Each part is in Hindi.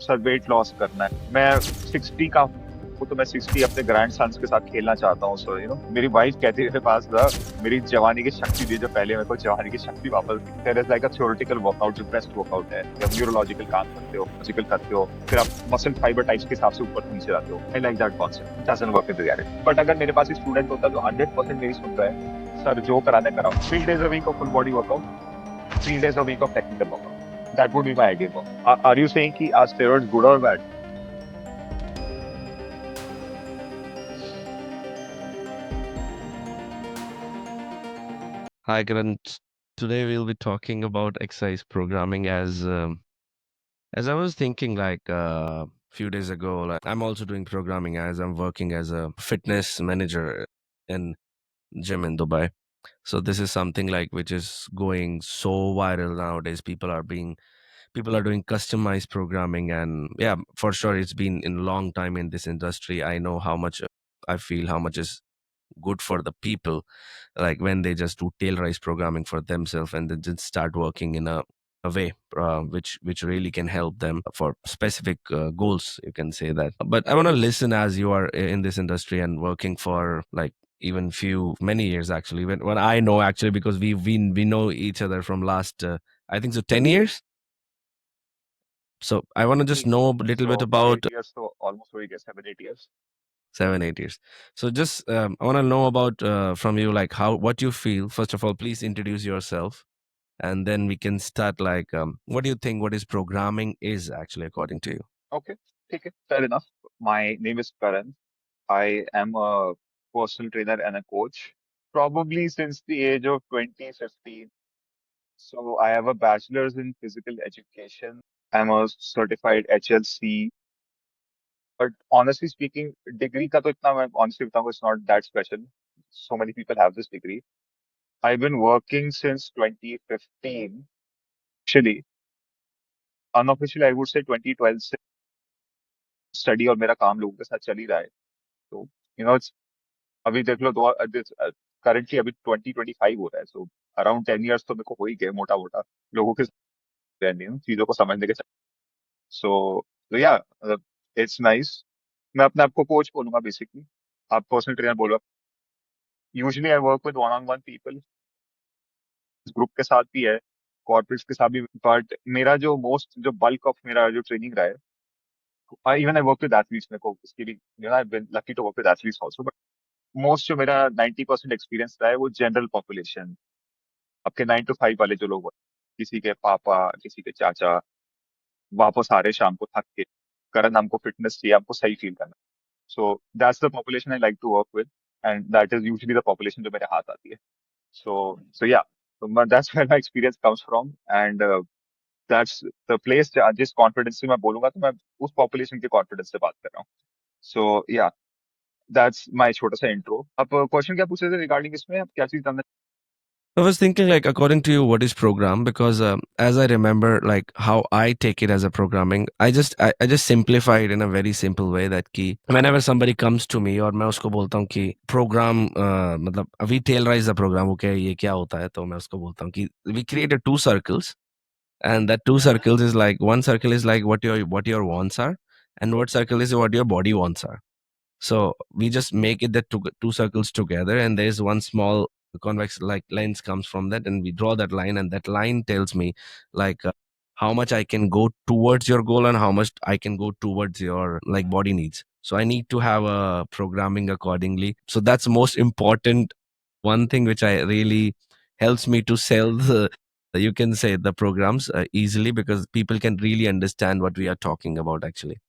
सर वेट लॉस करना है, मैं 60 का हूँ तो मैं 60 अपने ग्रैंड सन्स के साथ खेलना चाहता हूँ। सो मेरी वाइफ कहती है मेरे पास था, मेरी जवानी की शक्ति दी जो पहले, मेरे को जवानी की शक्ति वापस दी। There is like a theoretical workout जो ब्रेस्ट वर्कआउट है, या न्यूरोलॉजिकल काम करते हो, लॉजिकल करते हो, फिर आप मसल फाइबर टाइप्स के हिसाब से ऊपर नीचे जाते हो। I like that concept, doesn't work in reality. But अगर मेरे पास स्टूडेंट होता जो 100% मेरी सुन रहा है, सर जो कराना है कराओ, 3 days a week of full body workout, 3 days a week of technical workout. That would be my ideal work. Are you saying कि are steroids good or bad? Hi, Karan. Today we'll be talking about exercise programming as I was thinking like few days ago, like I'm also doing programming as I'm working as a fitness manager in gym in Dubai. So this is something like which is going so viral nowadays. People are doing customized programming, and yeah, for sure it's been in a long time in this industry. I know how much I feel how much is good for the people, like when they just do tailorized programming for themselves and then just start working in a way which really can help them for specific goals, you can say that. But I want to listen, as you are in this industry and working for like even few many years actually, when I know actually, because we know each other from last I think so 10 years. So I want to just Yes. know a little bit So about 8 years, so almost 8 years, 7, 8 years. 7 8 years. So just I want to know about from you, like how what you feel. First of all, please introduce yourself, and then we can start like what do you think what is programming is actually according to you? Okay, ठीक है, fair enough. My name is Karan. I am a personal trainer and a coach, probably since the age of 2015. So I have a bachelor's in physical education. I'm a certified HLC. But honestly speaking, degree का तो इतना मैं honestly बताऊँ, it's not that special. So many people have this degree. I've been working since 2015. Actually, unofficially, I would say 2012 से स्टडी और मेरा काम लोगों के साथ चल ही रहा है। तो इट्स अभी देख लो, दो करंटली अभी 2025 हो रहा है, सो अराउंड 10 years तो मेरे को हो ही गए मोटा मोटा लोगों के साथ रहने, चीजों को समझने के साथ। सो तो या इट्स नाइस। मैं अपने आप को कोच बोलूंगा बेसिकली। आप पर्सनल ट्रेनर बोलो। Usually I work with one on one people, group के साथ भी है, कॉर्पोरेट्स के साथ भी। बट मेरा जो मोस्ट जो बल्क ऑफ मेरा जो ट्रेनिंग रहा है, even I work with athletes, मेरे को इसकी भी I been lucky to work with athletes also. But most जो मेरा 90% एक्सपीरियंस रहा है वो जनरल पॉपुलेशन, आपके 9 to 5 वाले जो लोग हैं, किसी के पापा, किसी के चाचा, वापस आ रहे शाम को थक के, करन हमको फिटनेस चाहिए, हमको सही फील करना। So that's the population I like to work with, and that is usually the population जो मेरे हाथ आती है। So yeah, that's where my experience comes from, and that's the place जिस कॉन्फिडेंस से मैं बोलूंगा, तो मैं उस पॉपुलेशन के कॉन्फिडेंस से बात कर रहा हूँ। सो या, दैट्स माय छोटा सा इंट्रो। आप क्वेश्चन क्या पूछ रहे थे रिगार्डिंग इसमें, आप क्या चीज जानना? I was thinking like according to you what is program, because as I remember like how I take it as a programming, I just simplify it in a very simple way that ki whenever somebody comes to me और मैं उसको बोलता हूँ कि program मतलब we tailorize the program, okay ये क्या होता है, तो मैं उसको बोलता हूँ कि we created two circles, and that two circles is like one circle is like what your wants are, and what circle is what your body wants are. So we just make it that two circles together, and there's one small convex like lens comes from that, and we draw that line, and that line tells me like how much I can go towards your goal and how much I can go towards your like body needs. So I need to have a programming accordingly. So that's most important one thing which I really helps me to sell the you can say the programs easily, because people can really understand what we are talking about actually.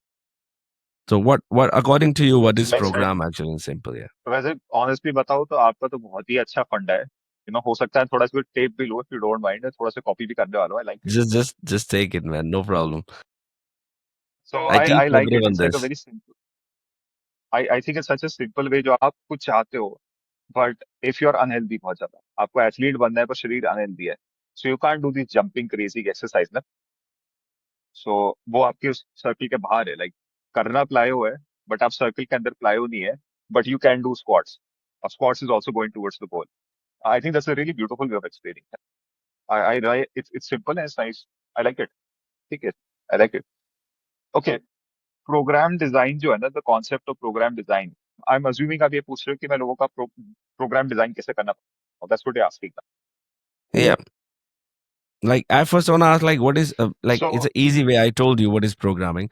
So what according to you what is Makes sense। program actually in simple? Yeah. वैसे ऑनेस्टली बताओ तो आपका तो बहुत ही अच्छा फंडा है। हो सकता है थोड़ा सा टेप भी लो, इफ यू डोंट माइंड, थोड़ा सा कॉपी भी करने वाला हूँ। I like it. Just take it, man. No problem. So I I teach I like it, everyone it's like a this. Very simple. I think it's such a simple way जो आप कुछ चाहते हो। But if you are unhealthy बहुत ज्यादा, आपको एथलीट बनना है पर शरीर अनहेल्दी है, so you can't do this jumping crazy exercise ना। सो वो आपके उस सर्किल के बाहर है, लाइक करना प्लायो है, बट आप सर्किल के अंदर प्लायो नहीं है। But you can do squats, squats is also going towards the goal. I think that's a really beautiful way of explaining. I it's simple and it's nice. I like it. ठीक है, I like it. Okay, program design जो है ना, the concept of program design, I am assuming आप ये पूछ रहे हो कि मैं लोगों का प्रोग्राम डिजाइन कैसे करना, that's what you asking. Yeah. Like I first want to ask, like, what is like? So It's an easy way. I told you what is programming,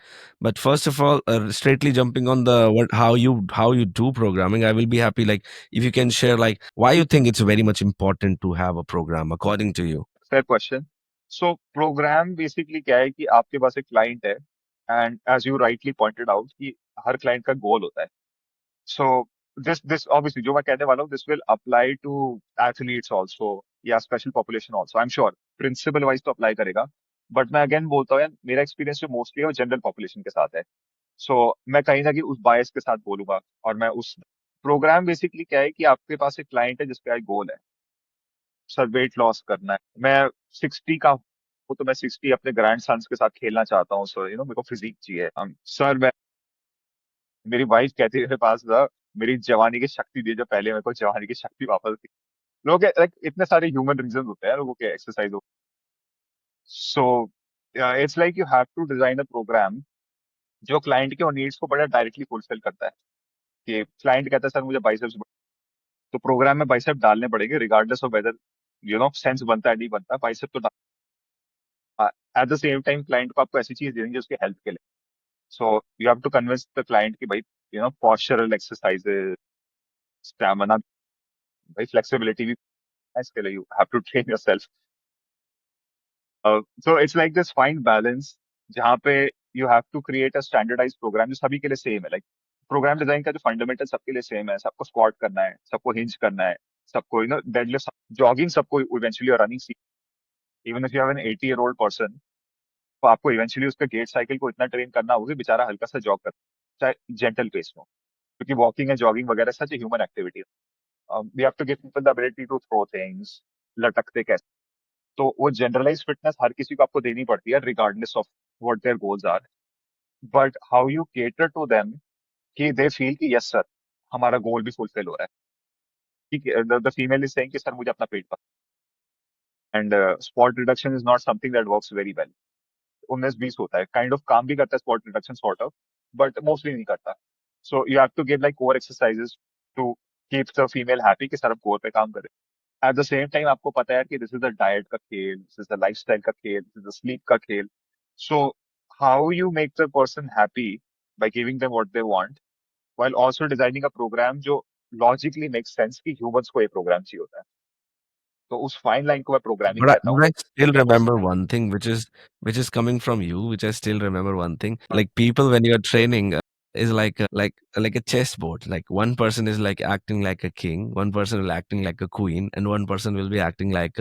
but first of all, straightly jumping on the what how you do programming, I will be happy. Like, if you can share, like, why you think it's very much important to have a program according to you. Fair question. So program basically क्या है कि आपके पास एक क्लाइंट है, and as you rightly pointed out कि हर क्लाइंट का गोल होता है। सो दिस ऑब्वियसली जो मैं कहने वाला हूँ, this will apply to athletes also, या special population also, I am sure principle wise तो अप्लाई करेगा। बट मैं अगेन बोलता हूँ यार, मेरा एक्सपीरियंस जो मोस्टली है वो जनरल पॉपुलेशन के साथ है। सो मैं कहीं ना कहीं उस बायस के साथ बोलूंगा, और मैं उस प्रोग्राम बेसिकली क्या है कि आपके पास एक क्लाइंट है जिसका एक गोल है, सर वेट लॉस करना है, मैं 60 का हूँ तो मैं 60 अपने ग्रैंड सन्स के साथ खेलना चाहता हूँ, सर मेरे को फिजिक चाहिए। सर मैं, मेरी वाइफ कहती है मेरे पास था, मेरी जवानी की शक्ति दी जो पहले, मेरे को जवानी की शक्ति वापस दी। लोग like, इतने सारे ह्यूमन रीजन होते हैं लोगों के exercise. So it's like you have to design a program जो क्लाइंट के नीड्स को बड़ा डायरेक्टली फुलफिल करता है। कि क्लाइंट कहता है सर मुझे बाइसेप्स, तो प्रोग्राम में बाइसेप डालने पड़ेंगे रिगार्डलेस ऑफ वेदर सेंस बनता है नहीं बनता, बाइसेप तो। Eight the same time client को आपको ऐसी चीज देनी जो उसकी हेल्थ के लिए। So you have to convince the client कि भाई पोस्चरल एक्सरसाइजेस, स्टैमिना, भाई फ्लेक्सिबिलिटी भी है इसके लिए, you have to train yourself. So it's like this fine balance जहाँ पे you have to create a standardize program जो सभी के लिए सेम है। लाइक प्रोग्राम डिजाइन का जो फंडामेंटल सबके लिए सेम है, सबको स्क्वाट करना है, सबको हिंज करना है, सबको डेडलिफ्ट, जॉगिंग, सबको इवेंचुअली, और running, even if you have an 80 year old person, तो आपको इवेंचुअली उसके गेट साइकिल को इतना ट्रेन करना होगा कि बेचारा हल्का सा जॉग कर, चाहे जेंटल पेस में हो। क्योंकि वॉकिंग एंड जॉगिंग वगैरह such human activity, we have to give people the ability to throw things, लटकते कैसे। तो वो जनरलाइज फिटनेस हर किसी को आपको देनी पड़ती है regardless of what their goals are. But how you cater to them कि दे फील कि यस सर, हमारा गोल भी फुलफिल हो रहा है। ठीक है, द फीमेल इज सेइंग कि सर मुझे अपना पेट, and spot reduction is not something that works very well. 19-20 होता है, काइंड ऑफ काम भी करता है spot reduction sort of, but mostly नहीं करता। So you have to give like core exercises to keep the female happy कि सर हम कोर पे काम करें। एट द सेम टाइम आपको पता है कि दिस इज द डाइट का खेल, दिस इज द लाइफस्टाइल का खेल, दिस इज द स्लीप का खेल। So how you make the person happy by giving them what they want while also designing a program जो logically makes sense कि humans को ये प्रोग्राम चाहिए होता है। तो उस फाइन लाइन को मैं प्रोग्रामिंग कहता हूँ। But I still और उस remember one thing, which is coming from you, which I still remember one thing. Like people when you're training is like a chessboard. Like one person is like acting like a king, one person will acting like a queen, and one person will be acting like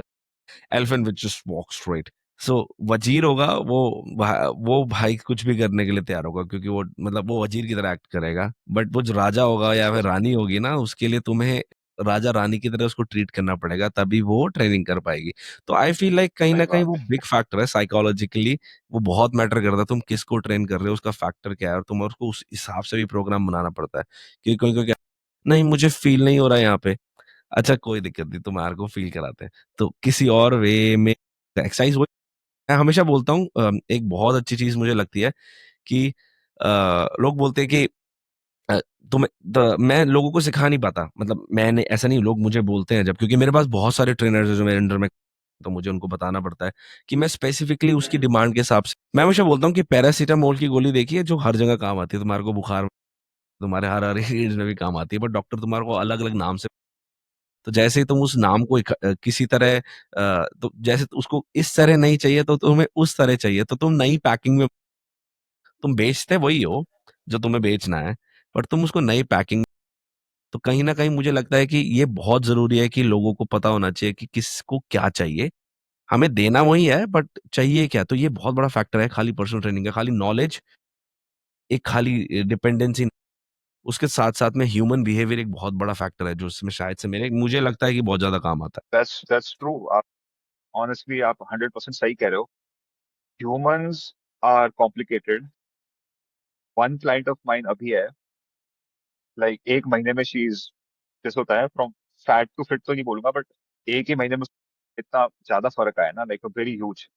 elephant which just walks straight. So वजीर होगा वो भाई कुछ भी करने के लिए तैयार होगा क्योंकि वो मतलब वो वजीर की तरह एक्ट करेगा, बट वो जो राजा होगा या फिर रानी होगी ना उसके लिए तुम्हें राजा रानी की तरह उसको ट्रीट करना पड़ेगा तभी वो ट्रेनिंग कर पाएगी। तो आई फील लाइक कहीं सही ना कहीं बात वो है। बिग फैक्टर है साइकोलॉजिकली। वो बहुत मैटर करता है तुम किसको ट्रेन कर रहे हो उसका फैक्टर क्या है और तुम उसको उस हिसाब से भी प्रोग्राम बनाना पड़ता है कि कोई कोई क्या नहीं मुझे फील नहीं हो रहा है यहाँ पे। अच्छा कोई दिक्कत नहीं तुम्हारे को फील कराते हैं तो किसी और वे में एक्सरसाइज। वो मैं हमेशा बोलता हूँ एक बहुत अच्छी चीज मुझे लगती है कि लोग बोलते हैं कि अ, मैं लोगों को सिखा नहीं पाता मतलब मैंने ऐसा नहीं लोग मुझे बोलते हैं जब क्योंकि मेरे पास बहुत सारे ट्रेनर्स हैं जो मेरे अंडर में तो मुझे उनको बताना पड़ता है कि मैं स्पेसिफिकली उसकी डिमांड के हिसाब से मैं हमेशा बोलता हूँ कि पैरासीटामोल की गोली देखिए जो हर जगह काम आती है तुम्हारे को बुखार तुम्हारे हर हर एज में भी काम आती है बट डॉक्टर तुम्हारे को अलग अलग नाम से तो जैसे ही तुम उस नाम को किसी तरह तो जैसे उसको इस तरह नहीं चाहिए तो तुम्हें उस तरह चाहिए तो तुम नई पैकिंग में तुम बेचते वही हो जो तुम्हें बेचना है पर तुम उसको नई पैकिंग तो कहीं न कहीं मुझे लगता है कि ये बहुत ज़रूरी है कि लोगों को पता होना चाहिए कि किसको क्या चाहिए। हमें देना वही है बट चाहिए क्या? तो ये बहुत बड़ा फैक्टर है खाली पर्सनल ट्रेनिंग का, खाली नॉलेज एक खाली डिपेंडेंसी उसके साथ-साथ में ह्यूमन बिहेवियर एक बहुत बड़ा फैक्टर है जो उसमें शायद से मेरे मुझे लगता है कि बहुत ज़्यादा काम आता है। That's true. आप ऑनेस्टली आप 100% सही कह रहे हो। Humans are complicated. One client of mine अभी है, लाइक एक महीने में शी इज, जैसे होता है फ्रॉम फैट टू फिट तो नहीं बोलूंगा, बट एक ही महीने में इतना ज्यादा फर्क आया ना, like a very huge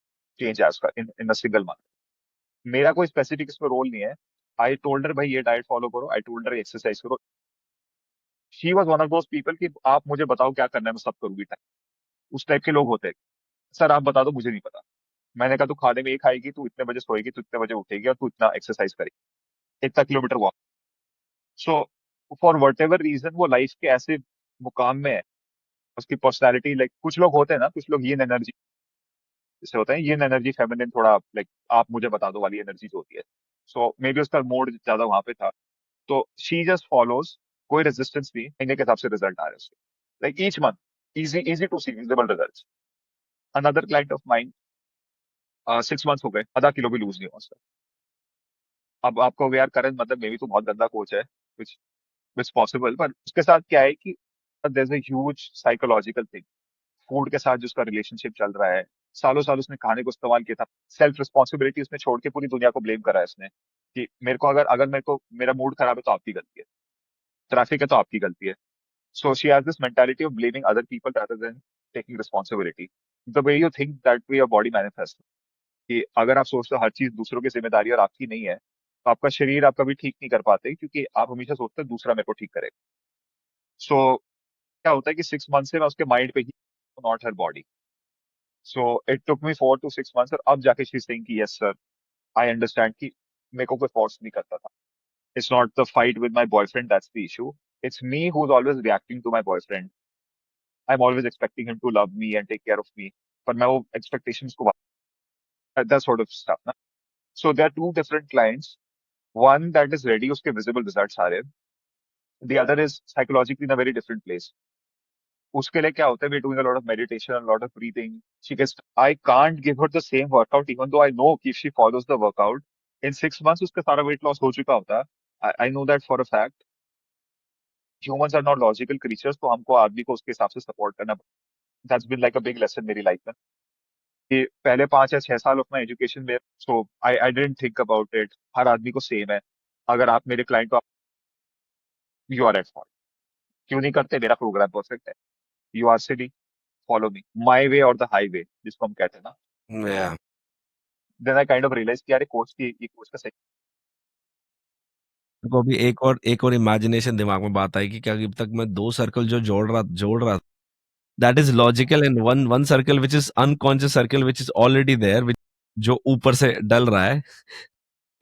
change है उसका इन इन अ सिंगल मंथ। मेरा कोई स्पेसिफिक इसमें रोल नहीं है। आई टोल्ड हर भाई ये डाइट फॉलो करो, आई टोल्ड हर एक्सरसाइज करो। She was one of those people कि आप मुझे बताओ क्या करना है, मैं सब करूंगी टाइम। उस टाइप के लोग होते हैं, सर आप बता दो मुझे नहीं पता। मैंने कहा तू खाने में ये खाएगी, तू इतने बजे सोएगी, तू इतने बजे उठेगी और तू इतना एक्सरसाइज करेगी, इतना kilometre walk. So for whatever reason वो लाइफ के ऐसे मुकाम में है, उसकी पर्सनैलिटी लाइक कुछ लोग होते हैं ना, कुछ लोग ये एनर्जी जैसे होते हैं, ये एनर्जी फेमिनिन थोड़ा लाइक आप मुझे बता दो वाली एनर्जी जो होती है। सो मे बी उसका मूड ज्यादा वहां पे था। तो शी जस्ट फॉलोज, कोई रेजिस्टेंस नहीं, महीने के हिसाब से रिजल्ट आ रहे हैं उसके, like each month, easy easy to see visible result. Another client of mine 6 months हो गए, आधा किलो भी लूज नहीं हुआ उसका। अब आपको कहोगे, यार करण मतलब मे भी तो बहुत गंदा कोच है, विच विच पॉसिबल, पर उसके साथ क्या है कि there is a huge psychological thing, food के साथ जो उसका रिलेशनशिप चल रहा है। सालों साल उसने खाने को इस्तेमाल किया था, सेल्फ रिस्पॉन्सिबिलिटी उसने छोड़ के पूरी दुनिया को ब्लेम करा है उसने, कि मेरे को अगर अगर मेरे को मेरा मूड खराब है तो आपकी गलती है, ट्रैफिक है तो आपकी गलती है। So she has this mentality of blaming other people rather than taking responsibility. The way you think that way your body manifest, कि अगर आप सोचते हो हर चीज दूसरों की जिम्मेदारी और आपकी नहीं है, तो आपका शरीर आप कभी ठीक नहीं कर पाते, क्योंकि आप हमेशा सोचते हैं दूसरा मेरे को ठीक करेगा। सो क्या होता है कि 6 मंथ से मैं उसके माइंड पे ही, not her body. So it took me 4 to 6 months, और अब जाके शी सेइंग कि यस सर, आई अंडरस्टैंड कि मेरे को कोई फोर्स नहीं करता था। It's not the fight with my boyfriend that's the issue, it's me who is always reacting to my boyfriend. I am always expecting him to love me and take care of me, पर मैं वो एक्सपेक्टेशंस को, दैट सॉर्ट ऑफ स्टफ ना। So there are two different clients, one that is ready, उसके visible results आ रहे हैं, the other is psychologically in a very different place। उसके लिए क्या होता है, we are doing a lot of meditation, a lot of breathing, she gets, I can't give her the same workout even though I know कि if she follows the workout in 6 months उसका सारा weight loss हो चुका होता है। I know that for a fact। humans are not logical creatures, तो हमको आदमी को उसके हिसाब से सपोर्ट करना। that's been like a big lesson मेरी लाइफ में, कि पहले 5 या 6 साल ऑफ माई एजुकेशन में, so I didn't think about it, हर आदमी को सेम है। अगर आप मेरे क्लाइंट को, यू आर एट फॉल्ट, क्यों नहीं करते, मेरा प्रोग्राम परफेक्ट है, you are silly, follow me, my way और द हाई वे जिसको हम कहते हैं ना। Yeah. Then I kind of realise कि यार कोच की, ये कोच का सही। को भी एक और इमेजिनेशन दिमाग में बात आई कि क्या अभी तक मैं 2 सर्कल जो जोड़ रहा that is logical and one circle which is unconscious circle which is already there which जो ऊपर से डल रहा है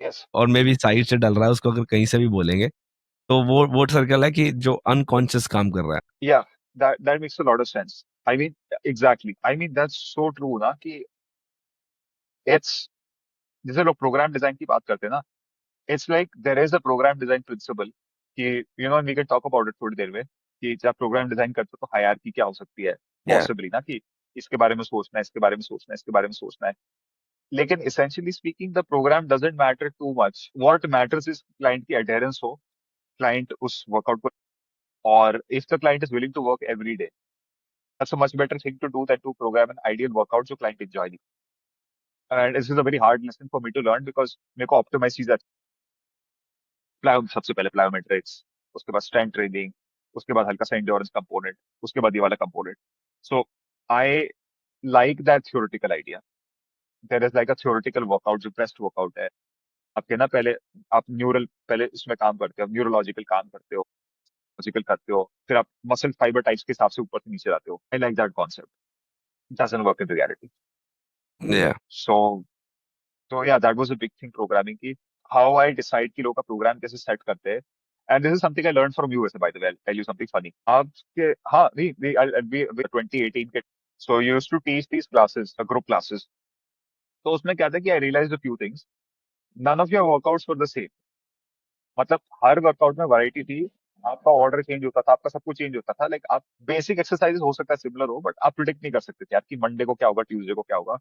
यस, और मे बी साइड से डल रहा है उसको अगर कहीं से भी बोलेंगे, तो वो सर्कल है कि जो अनकॉन्शियस काम कर रहा है। या that makes a lot of sense. I mean exactly, I mean that's so true ना, कि इट्स, जैसे लोग प्रोग्राम डिजाइन की बात करते हैं ना, it's like there is a program design principle, कि you know we can talk about it थोड़ी देर में, कि जब प्रोग्राम डिजाइन करते हो तो हायरार्की क्या हो सकती है, Yeah. पॉसिबली ना, कि इसके बारे में सोचना है, इसके बारे में सोचना है, इसके बारे में सोचना है। लेकिन essentially speaking the program doesn't matter too much, what matters is client की adherence हो, client उस workout को, और if the client is willing to work every day, that's a much better thing to do than to program an ideal workout जो client enjoy नहीं। And this is a very hard lesson for me to learn because मेरे को optimize चीजें, सबसे पहले plyometrics, उसके बाद strength training, उसके बाद हल्का सा endurance component, उसके बाद ये वाला component। So I like that theoretical idea। There is like a theoretical workout जो best workout है आपके ना, पहले आप न्यूरल, पहले इसमें काम करते हो, न्यूरोलॉजिकल काम करते हो, लॉजिकल करते हो, फिर आप मसल फाइबर टाइप्स के हिसाब से ऊपर से नीचे जाते हो। I like that concept, doesn't work in reality. Yeah. So तो या that was a big thing programming की, हाउ आई डिसाइड कि लोग का प्रोग्राम कैसे सेट करते हैं। And this is something I learn from you वैसे, by the way, tell you something funny आपके, हाँ नहीं वी 2018 के, so you used to teach these classes, group classes. तो उसमें क्या था कि आई realised a few things, none of your workouts were the same. मतलब हर वर्कआउट में वैरायटी थी, आपका ऑर्डर चेंज होता था, आपका सब कुछ चेंज होता था, लाइक आप बेसिक एक्सरसाइज हो सकता है सिमिलर हो, बट आप प्रिडिक्ट नहीं कर सकते थे यार कि मंडे को क्या होगा, ट्यूसडे को क्या होगा।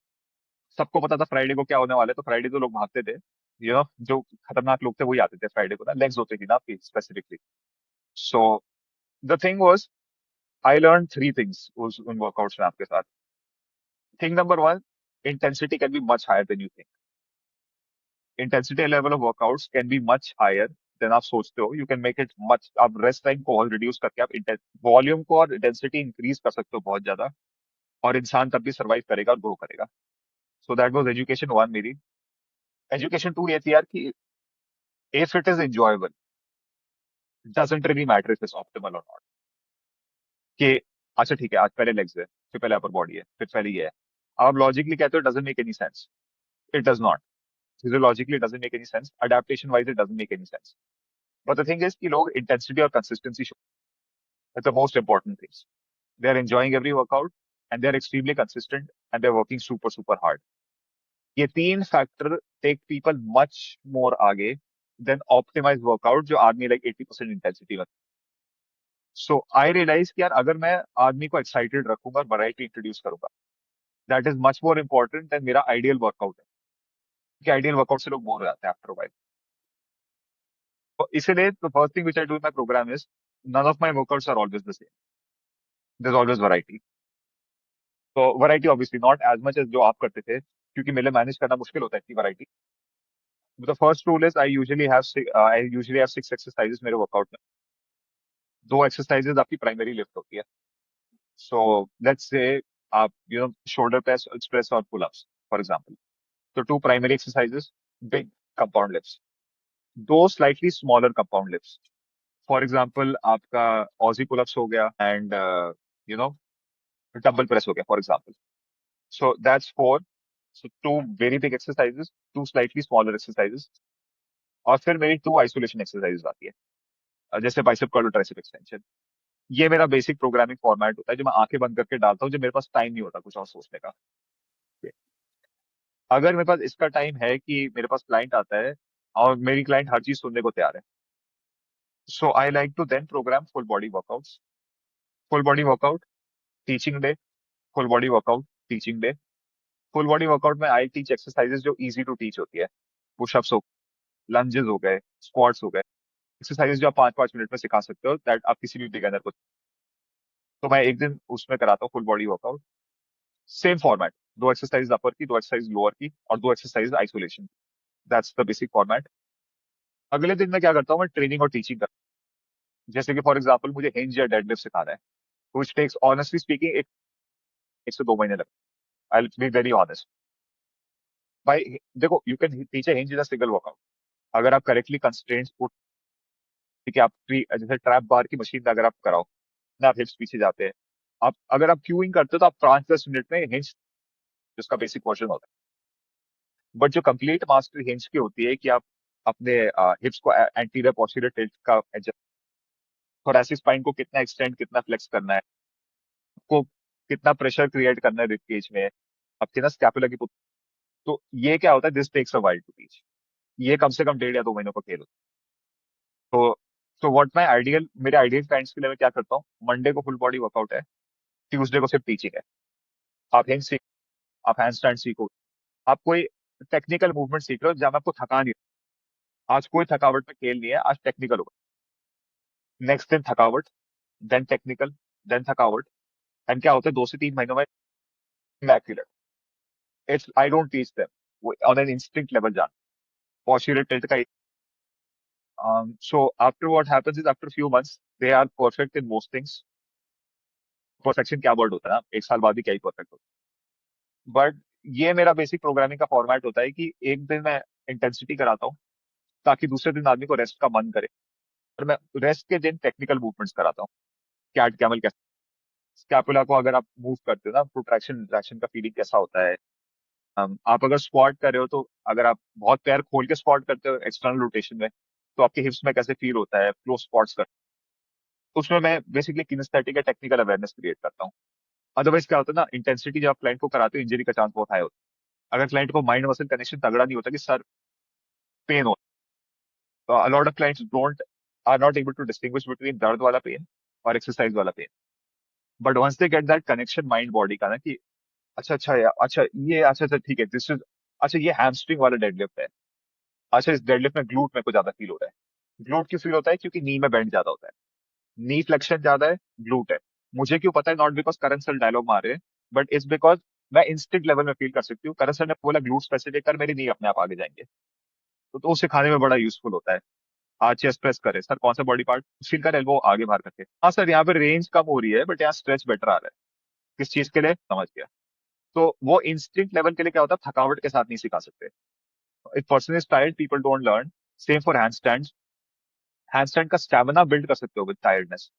सबको पता था फ्राइडे को क्या होने वाला है, तो फ्राइडे तो लोग भागते थे, यू नो जो खतरनाक लोग थे वही आते थे फ्राइडे को ना, लेग्स होती थी ना आपकी specifically. So the thing was, I learn three things उन वर्कआउट्स में आपके साथ। Thing number one, intensity can be much higher than you think. Intensity level of workouts can be much higher than आप सोचते हो। You can make it much, आप रेस्ट टाइम को और रिड्यूस करके आप वॉल्यूम को और इंटेंसिटी इंक्रीज कर सकते हो बहुत ज्यादा, और इंसान तब भी सर्वाइव करेगा और ग्रो करेगा। So that was education one मेरी। एजुकेशन टू ये थी यार कि if it is enjoyable, doesn't really matter if it's optimal और नॉट। कि अच्छा ठीक है, आज पहले लेग्स है, फिर पहले अपर बॉडी है, फिर पहले ये है। आप लॉजिकली कहते हो doesn't make any sense, it does not. Physiologically doesn't make any sense, adaptation wise it doesn't make any sense. But the thing is कि लोग इंटेंसिटी और consistency show, the most important things. They are enjoying every workout and they are extremely consistent and they are working super super hard. ये तीन factor take people much more आगे देन ऑप्टिमाइज वर्कआउट जो आदमी लाइक 80% इंटेंसिटी में। सो आई रियलाइज कि यार अगर मैं आदमी को एक्साइटेड रखूंगा और वैरायटी इंट्रोड्यूस करूंगा, that is much more important than मेरा आइडियल वर्कआउट है। कि आइडियल वर्कआउट से लोग बोर हो जाते हैं आफ्टर वाइल। तो इसीलिए the first thing which I do in my program is none of my workouts are always the same, there is always variety. तो variety obviously not as much as जो आप करते थे, क्योंकि मेरे लिए मैनेज करना मुश्किल होता है इतनी variety. The first rule is I usually have 6 exercises मेरे वर्कआउट में। दो एक्सरसाइजेस आपकी प्राइमरी लिफ्ट होती है। सो लेट्स से आप शोल्डर प्रेस प्रेस और पुल अप्स फॉर एग्जांपल। तो two primary exercises, big compound lifts, दो slightly smaller compound lifts. For example आपका ऑजी पुल अप्स हो गया and you know dumbbell press हो गया for example. So that's four. So two very big exercises, two slightly smaller exercises, और फिर मेरी टू आइसोलेशन एक्सरसाइजेस आती है, जैसे बाइसेप कर्ल और ट्राइसेप एक्सटेंशन। ये मेरा बेसिक प्रोग्रामिंग फॉर्मेट होता है जो मैं आंखें बंद करके डालता हूँ जब मेरे पास टाइम नहीं होता कुछ और सोचने का। अगर मेरे पास इसका टाइम है कि मेरे पास क्लाइंट आता है और मेरी क्लाइंट हर चीज सुनने को तैयार है, so I like to then program full body workouts. Full body workout teaching day, full body workout teaching day. Full body workout में आई टीच एक्सरसाइजेस जो इजी टू टीच होती है। पुशअप्स हो, लंजेस हो गए, स्क्वाट्स हो गए, एक्सरसाइजेस जो आप 5-5 मिनट में सिखा सकते हो दैट आप किसी भी बिगिनर को। तो मैं एक दिन उसमें कराता हूँ full body workout, same format, दो एक्सरसाइज अपर की, दो एक्सरसाइज लोअर की, और दो exercise isolation. That's the basic format. अगले दिन मैं क्या करता हूँ, मैं ट्रेनिंग और टीचिंग करता हूँ। जैसे कि फॉर एग्जांपल मुझे हिंज या डेडलिफ्ट सिखाना है, व्हिच टेक्स ऑनेस्टली स्पीकिंग 1 से 2 महीने लगते हैं। I will be very honest. भाई देखो, you can teach hinge in a single workout अगर आप करेक्टली कंस्ट्रेंट्स पुट। ठीक है, आप जैसे ट्रैप बार की मशीन में अगर आप कराओ ना, आप हिप्स पीछे जाते हैं। आप अगर आप क्यूइंग करते हो तो आप 5-10 मिनट में हिंज, जिसका बेसिक वर्जन होता है। बट जो कंप्लीट मास्टरी हिंज की होती है कि आप अपने हिप्स को एंटीरियर पोस्टीरियर टिल्ट का, थोरेसिक स्पाइन को कितना एक्सटेंड कितना फ्लेक्स करना है, आपको कितना प्रेशर क्रिएट करना है रिब केज में, आपके ना स्कैपुला की तो ये क्या होता है, this takes a while to teach. ये कम से कम 1.5 या 2 महीनों का खेल होता है। तो व्हाट माय आइडियल, मेरे आइडियल क्लाइंट्स के लिए मैं क्या करता हूँ, मंडे को फुल बॉडी वर्कआउट है, ट्यूसडे को सिर्फ टीचिंग है। आप हिंज सीख, आप हैंड स्टैंड सीखो, आप कोई टेक्निकल मूवमेंट सीख रहे हो जहां आपको थका नहीं। आज कोई थकावट में खेल नहीं है, आज टेक्निकल होगा। नेक्स्ट दिन थकावट, देन टेक्निकल, देन थकावट। एंड क्या होता है, 2 से 3 महीनों में immaculate. It's I don't teach them, वो ऑन एन इंस्टिंक्ट लेवल जान posterior tilt का। So after what happens is after few months they are perfect in most things. Perfection क्या वर्ड होता है ना, एक साल बाद ही क्या ही परफेक्ट होता है। बट ये मेरा बेसिक प्रोग्रामिंग का फॉर्मेट होता है कि एक दिन मैं इंटेंसिटी कराता हूँ ताकि दूसरे दिन आदमी को रेस्ट का मन करे, और मैं रेस्ट के दिन टेक्निकल मूवमेंट्स कराता हूँ। कैट कैमल कैसे, स्कैपुला को अगर आप मूव करते हो ना, प्रोट्रैक्शन रिट्रैक्शन का फीलिंग कैसा होता है। आप अगर स्क्वाट कर रहे हो तो अगर आप बहुत पैर खोल के स्क्वाट करते हो एक्सटर्नल रोटेशन में, तो आपके हिप्स में कैसे फील होता है क्लोज स्क्वाट्स कर। उसमें मैं बेसिकली किनेस्थेटिक या टेक्निकल अवेयरनेस क्रिएट करता हूँ। अदरवाइज क्या होता है ना, इंटेंसिटी जब आप क्लाइंट को कराते हो इंजरी का चांस बहुत हाई होता है। अगर क्लाइंट को माइंड मसल कनेक्शन तगड़ा नहीं होता कि सर पेन हो, तो a lot of clients don't are not able to distinguish between दर्द वाला पेन और एक्सरसाइज वाला pain. But once they get that connection mind body का ना कि अच्छा अच्छा या अच्छा ये अच्छा अच्छा ठीक है दिस इज, अच्छा ये हैमस्ट्रिंग वाला डेडलिफ्ट है, अच्छा इस डेडलिफ्ट में ग्लूट मेरे को ज्यादा फील हो रहा है। ग्लूट क्यों फील होता है, क्योंकि नी में बेंड ज्यादा होता है, नी फ्लेक्शन ज्यादा है, ग्लूट है। मुझे क्यों पता है, not because Karan sir dialogue मारे हैं, बट इट्स बिकॉज मैं इंस्टिंक्ट लेवल में फील कर सकती हूँ। करण सर ने बोला ग्लूट स्पेसिफिक कर, मेरी नी अपने आप आगे जाएंगे। तो वो सिखाने में बड़ा यूजफुल होता है। आज चेस्ट प्रेस करे सर, कौन सा बॉडी पार्ट फील कर, एल्बो आगे बाहर करके, हाँ सर यहाँ पे रेंज कम हो रही है बट यहाँ स्ट्रेच बेटर आ रहा है, किस चीज के लिए समझ गया। तो वो इंस्टिंक्ट लेवल के लिए क्या होता है, थकावट के साथ नहीं सिखा सकते। If person is tired people don't learn. Same for handstand. Handstand का स्टैमिना बिल्ड कर सकते हो विद टायर्डनेस.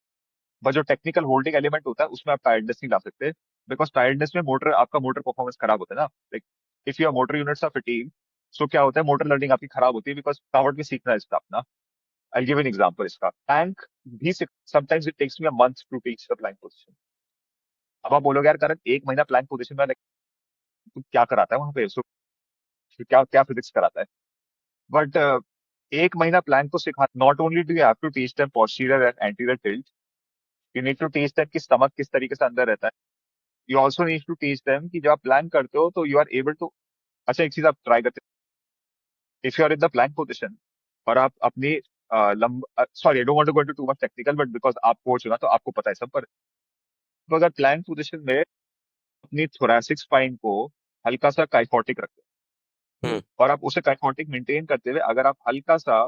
बट जो टेक्निकल होल्डिंग एलिमेंट होता है उसमें आप टायर्डनेस नहीं ला सकते. बिकॉज टायर्डनेस में मोटर आपका मोटर परफॉर्मेंस खराब होता है ना. Like if your motor units are fatigue, so क्या होता है, मोटर लर्निंग आपकी खराब होती है बिकॉज टावर्ड में सीखना है इसका अपना. आई गिव एन एग्जांपल इसका. प्लैंक भी sometimes it takes me a month to teach the plank position. अब आप बोलोगे यार करण एक महीना प्लैंक पोजीशन में like, तू क्या कराता है वहां पे, उसको क्या क्या फिजिक्स कराता है. बट एक महीना प्लैंक को सिखा. Not only do you have to teach them posterior and anterior tilt, you need to teach them कि स्टमक किस तरीके से अंदर रहता है. You also need to teach them कि जब आप प्लैंक करते हो तो यू आर एबल टू. अच्छा एक चीज आप ट्राई करते हो, if you are in the plank position और आप अपनी लंब sorry I don't want to go into too much technical but because आप कोच हो ना तो आपको पता है सब. पर तो अगर प्लैंक पोजिशन में अपनी थोरैसिक स्पाइन को हल्का सा काइफोटिक रखते हुँ, हो और आप उसे काइफोटिक मेंटेन करते हुए अगर आप हल्का सा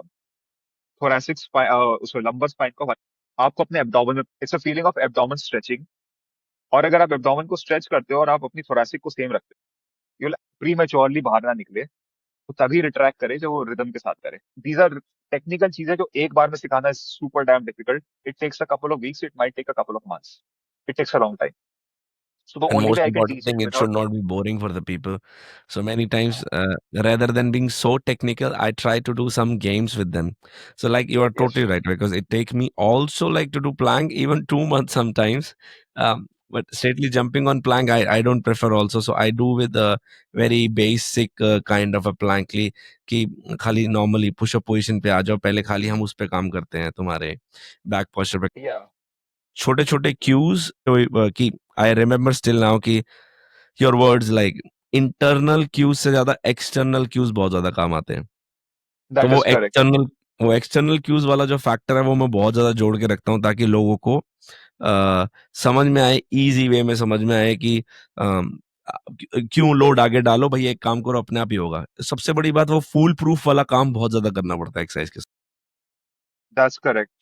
थोरैसिक स्पाइन उसको लंबर स्पाइन को आपको अपने एब्डोमेन में it's a feeling of abdomen stretching. और अगर आप एब्डोमेन को स्ट्रेच करते हो और आप अपनी थोरैसिक को सेम रखते हो, यू प्री मैच्योरली बाहर ना निकले, तो तभी रिट्रैक्ट करे जब वो रिदम के साथ करे. दीज आर टेक्निकल चीजें जो एक बार में सिखाना is super damn difficult. It takes a couple of weeks, it might take a couple of months. It takes a long time. So the and only way most I can important teach thing, it it should without. not be boring for the people. So many times, rather than being so technical, I try to do some games with them. So like you are totally yes. right, because it take me also like to do plank even 2 months sometimes. But straightly jumping on plank, I don't prefer also. So I do with a very basic kind of a plank कि खाली normally push up position पे आ जाओ, पहले खाली हम उस पे काम करते हैं तुम्हारे back posture पे. या छोटे-छोटे cues तो कि I remember still now कि your words like internal cues से ज्यादा एक्सटर्नल क्यूज बहुत ज्यादा काम आते हैं. तो दैट इज करेक्ट. वो एक्सटर्नल क्यूज वाला जो फैक्टर है वो मैं बहुत ज्यादा जोड़ के रखता हूँ ताकि लोगों को समझ में आए, इजी वे में समझ में आए कि क्यों लोड आगे डालो भाई, एक काम करो अपने आप ही होगा. सबसे बड़ी बात वो फूल प्रूफ वाला काम बहुत ज्यादा करना पड़ता है एक्सरसाइज के दैट्स करेक्ट.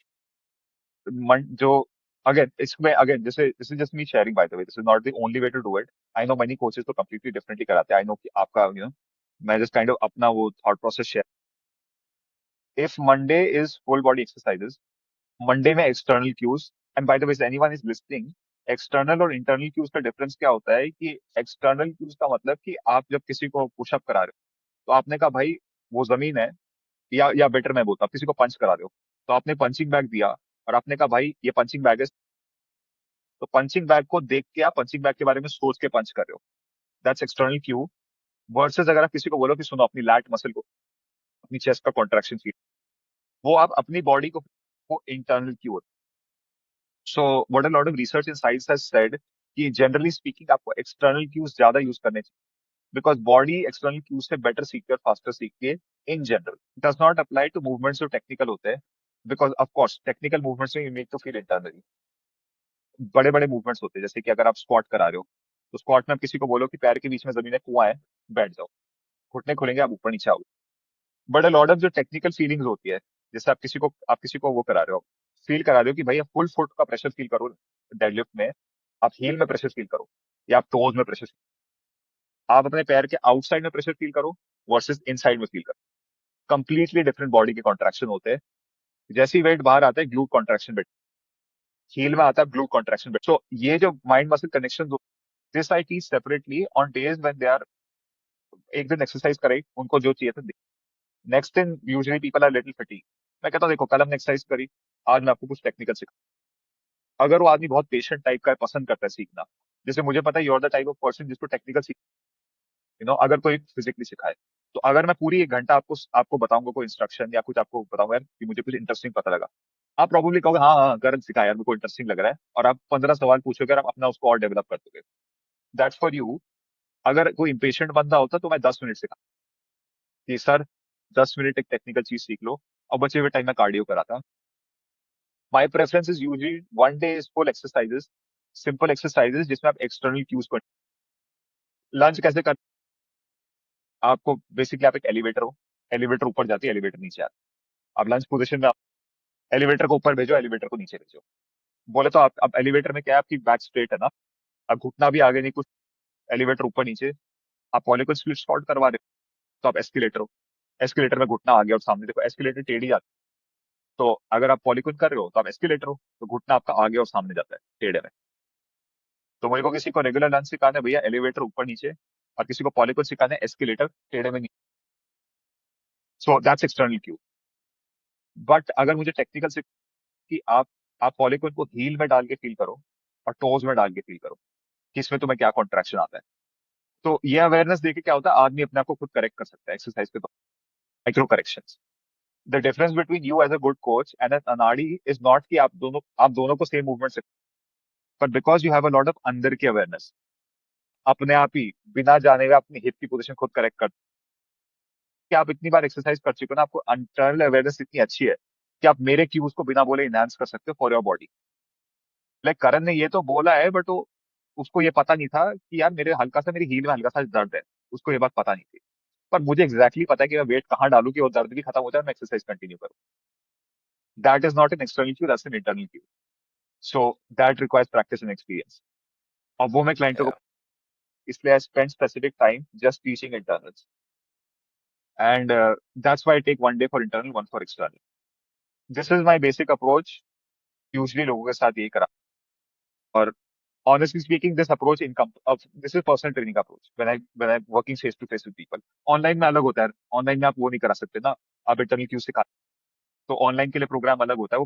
जो अगेन इसमें अगेन जैसे this is just me sharing by the way, this is not the only way to do it. I know many coaches तो कंप्लीटली डिफरेंटली कराते हैं. आई नो कि आपका मैं जस्ट काइंड ऑफ अपना वो thought process share. If Monday is full body exercises, Monday में external cues. And by the way anyone is listening, external और इंटरनल क्यूज का डिफरेंस क्या होता है कि एक्सटर्नल क्यूज का मतलब कि आप जब किसी को पुशअप करा रहे हो तो आपने कहा भाई वो जमीन है, या बेटर मैं बोलता, आप किसी को पंच करा रहे हो तो आपने पंचिंग बैग दिया और आपने कहा भाई ये पंचिंग बैग है. तो पंचिंग बैग को देख के आप पंचिंग बैग के बारे में सोच के पंच कर रहे हो. That's external Q. वर्सेस अगर आप किसी को बोलो कि सुनो अपनी लैट मसल को, अपनी चेस्ट का कॉन्ट्रैक्शन फील, वो आप अपनी बॉडी को, वो इंटरनल क्यू होता है. So what a lot of research in science has said कि जनरली स्पीकिंग आपको एक्सटर्नल क्यूज ज्यादा यूज करने चाहिए बिकॉज बॉडी एक्सटर्नल क्यूज से बेटर सीखती है और फास्टर सीखती है in general. Does not apply to movements जो टेक्निकल होते हैं because of course technical movements में you need to feel internally. बड़े बड़े मूवमेंट्स होते हैं जैसे कि अगर आप स्क्वाट करा रहे हो तो स्क्वाट में आप किसी को बोलो कि पैर के बीच में जमीन है, कुआं है, बैठ जाओ, घुटने खुलेंगे, आप ऊपर नीचे आओगे. बट अ लॉट ऑफ जो टेक्निकल फीलिंग्स होती है, जैसे आप किसी को वो करा रहे हो, फील करा रहे हो कि भाई आप फुल फुट का प्रेशर फील करो डेडलिफ्ट में, आप हील में प्रेशर फील करो या आप टोज में प्रेशर, आप अपने पैर के आउटसाइड में प्रेशर फील करो वर्सेस इनसाइड में फील करो. कंप्लीटली डिफरेंट बॉडी के कॉन्ट्रैक्शन होते हैं. जैसे ही वेट बाहर आता है ग्लूट कॉन्ट्रैक्शन, हील में आता है ग्लूट कॉन्ट्रैक्शन. सो ये जो mind muscle connection, this I teach separately on days when they are. एक दिन एक्सरसाइज कराई उनको जो चाहिए था, नेक्स्ट दिन usually people are little fatigue. मैं कहता हूँ देखो कल हमने एक्सरसाइज करी, आज मैं आपको कुछ टेक्निकल सिखा. अगर वो आदमी बहुत पेशेंट टाइप का है, पसंद करता है सीखना, जैसे मुझे पता है you are the type of person जिसको टेक्निकल सीख, अगर कोई फिजिकली सिखाए, तो अगर मैं पूरी एक घंटा आपको आपको बताऊंगा कोई इंस्ट्रक्शन या कुछ आपको बताऊंगा यार कि मुझे कुछ इंटरेस्टिंग पता लगा, आप प्रॉब्लली कहोगे हाँ हाँ करण सिखाया यार मेरे को इंटरेस्टिंग लग रहा है, और आप 15 सवाल पूछोगे और आप अपना उसको और डेवलप कर दोगे. That's for you. अगर कोई इम्पेशेंट बंदा होता तो मैं 10 मिनट सिखा कि सर 10 मिनट एक टेक्निकल चीज सीख लो, और बचे हुए टाइम में कार्डियो कराता. My preference is usually one day is full exercises, simple exercises जिसमें आप एक्सटर्नल क्यूज पर. लंच कैसे कर, आपको बेसिकली आप एक एलिवेटर हो, एलिवेटर ऊपर जाती है, एलिवेटर नीचे आता है, आप लंच पोजीशन में, आप एलिवेटर को ऊपर भेजो, एलिवेटर को नीचे भेजो. बोले तो आप अब एलिवेटर में क्या है, आपकी बैक स्ट्रेट है ना, अब घुटना भी आगे नहीं कुछ, एलिवेटर ऊपर नीचे, आप मॉलिक्यूल स्प्लिट स्पॉट करवा रहे हो तो आप एस्केलेटर हो. एस्केलेटर में घुटना आगे और सामने, देखो एस्केलेटर टेढ़ी जाती है, तो अगर आप पॉलीगॉन कर रहे हो तो आप एस्केलेटर हो, तो घुटना आपका आगे और सामने जाता है टेढ़े में। तो मुझे को किसी को रेगुलर लर्न सिखाना है भैया एलिवेटर ऊपर नीचे, और किसी को पॉलीगॉन सिखाना है एस्केलेटर टेढ़े में नीचे। So that's external Q. But अगर मुझे टेक्निकल से कि आप पॉलीगॉन को हील में डाल के फील करो और टोज में डाल के फील करो कि इसमें तुम्हें क्या कॉन्ट्रैक्शन आता है, तो ये अवेयरनेस देके क्या होता है, आदमी अपने आप को खुद करेक्ट कर सकता है एक्सरसाइज के दौरान, micro corrections. The difference between you as a good coach and an अनाड़ी इज नॉट कि आप दोनों को सेम मूवमेंट से, but because you have a lot of अंदर की अवेयरनेस, अपने आप ही बिना जाने हुए अपनी हिप की पोजीशन खुद करेक्ट कर, कि आप इतनी बार एक्सरसाइज कर चुके हो ना, आपको इंटरनल अवेयरनेस इतनी अच्छी है कि आप मेरे क्यूज को बिना बोले इनहांस कर सकते हो फॉर योर बॉडी। लाइक करण ने ये तो बोला है, बट वो उसको ये पता नहीं था कि यार मेरे हल्का सा, मेरी हील में हल्का सा दर्द है, उसको ये बात पता नहीं थी। पर मुझे एग्जैक्टली पता है कि मैं वेट कहाँ डालू कि वो दर्द भी खत्म हो जाए, मैं एक्सरसाइज कंटिन्यू करूँ। That is not an external cue, that's an internal cue. So that requires practice and experience, और वो मैं क्लाइंटों को, Yeah. इसलिए I spend specific time just teaching internals, and that's why I take 1 day for internal, 1 for external. This is my basic approach, usually लोगों के साथ यही करा। और honestly speaking, this approach this is personal training approach when I working face to face with people. Online में अलग होता है, ऑनलाइन में आप वो नहीं करा सकते ना, आप इंटरनल क्यू सिखा, तो ऑनलाइन के लिए प्रोग्राम अलग होता है,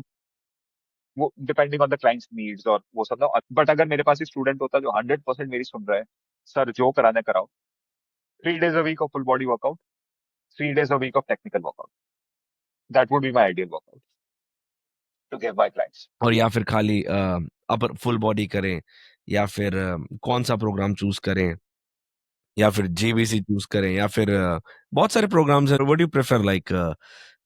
वो depending on the clients needs और वो सब ना। बट अगर मेरे पास एक स्टूडेंट होता जो 100% मेरी सुन रहा है, सर जो कराना है कराओ, 3 days a week of full body workout, 3 days a week of technical workout, that would be my ideal workout to give my clients. और या फिर खाली अपर फुल बॉडी करें, या फिर कौन सा प्रोग्राम चूज करें, या फिर जेबीसी चूज करें, या फिर बहुत सारे प्रोग्राम्स हैं। What do you prefer, like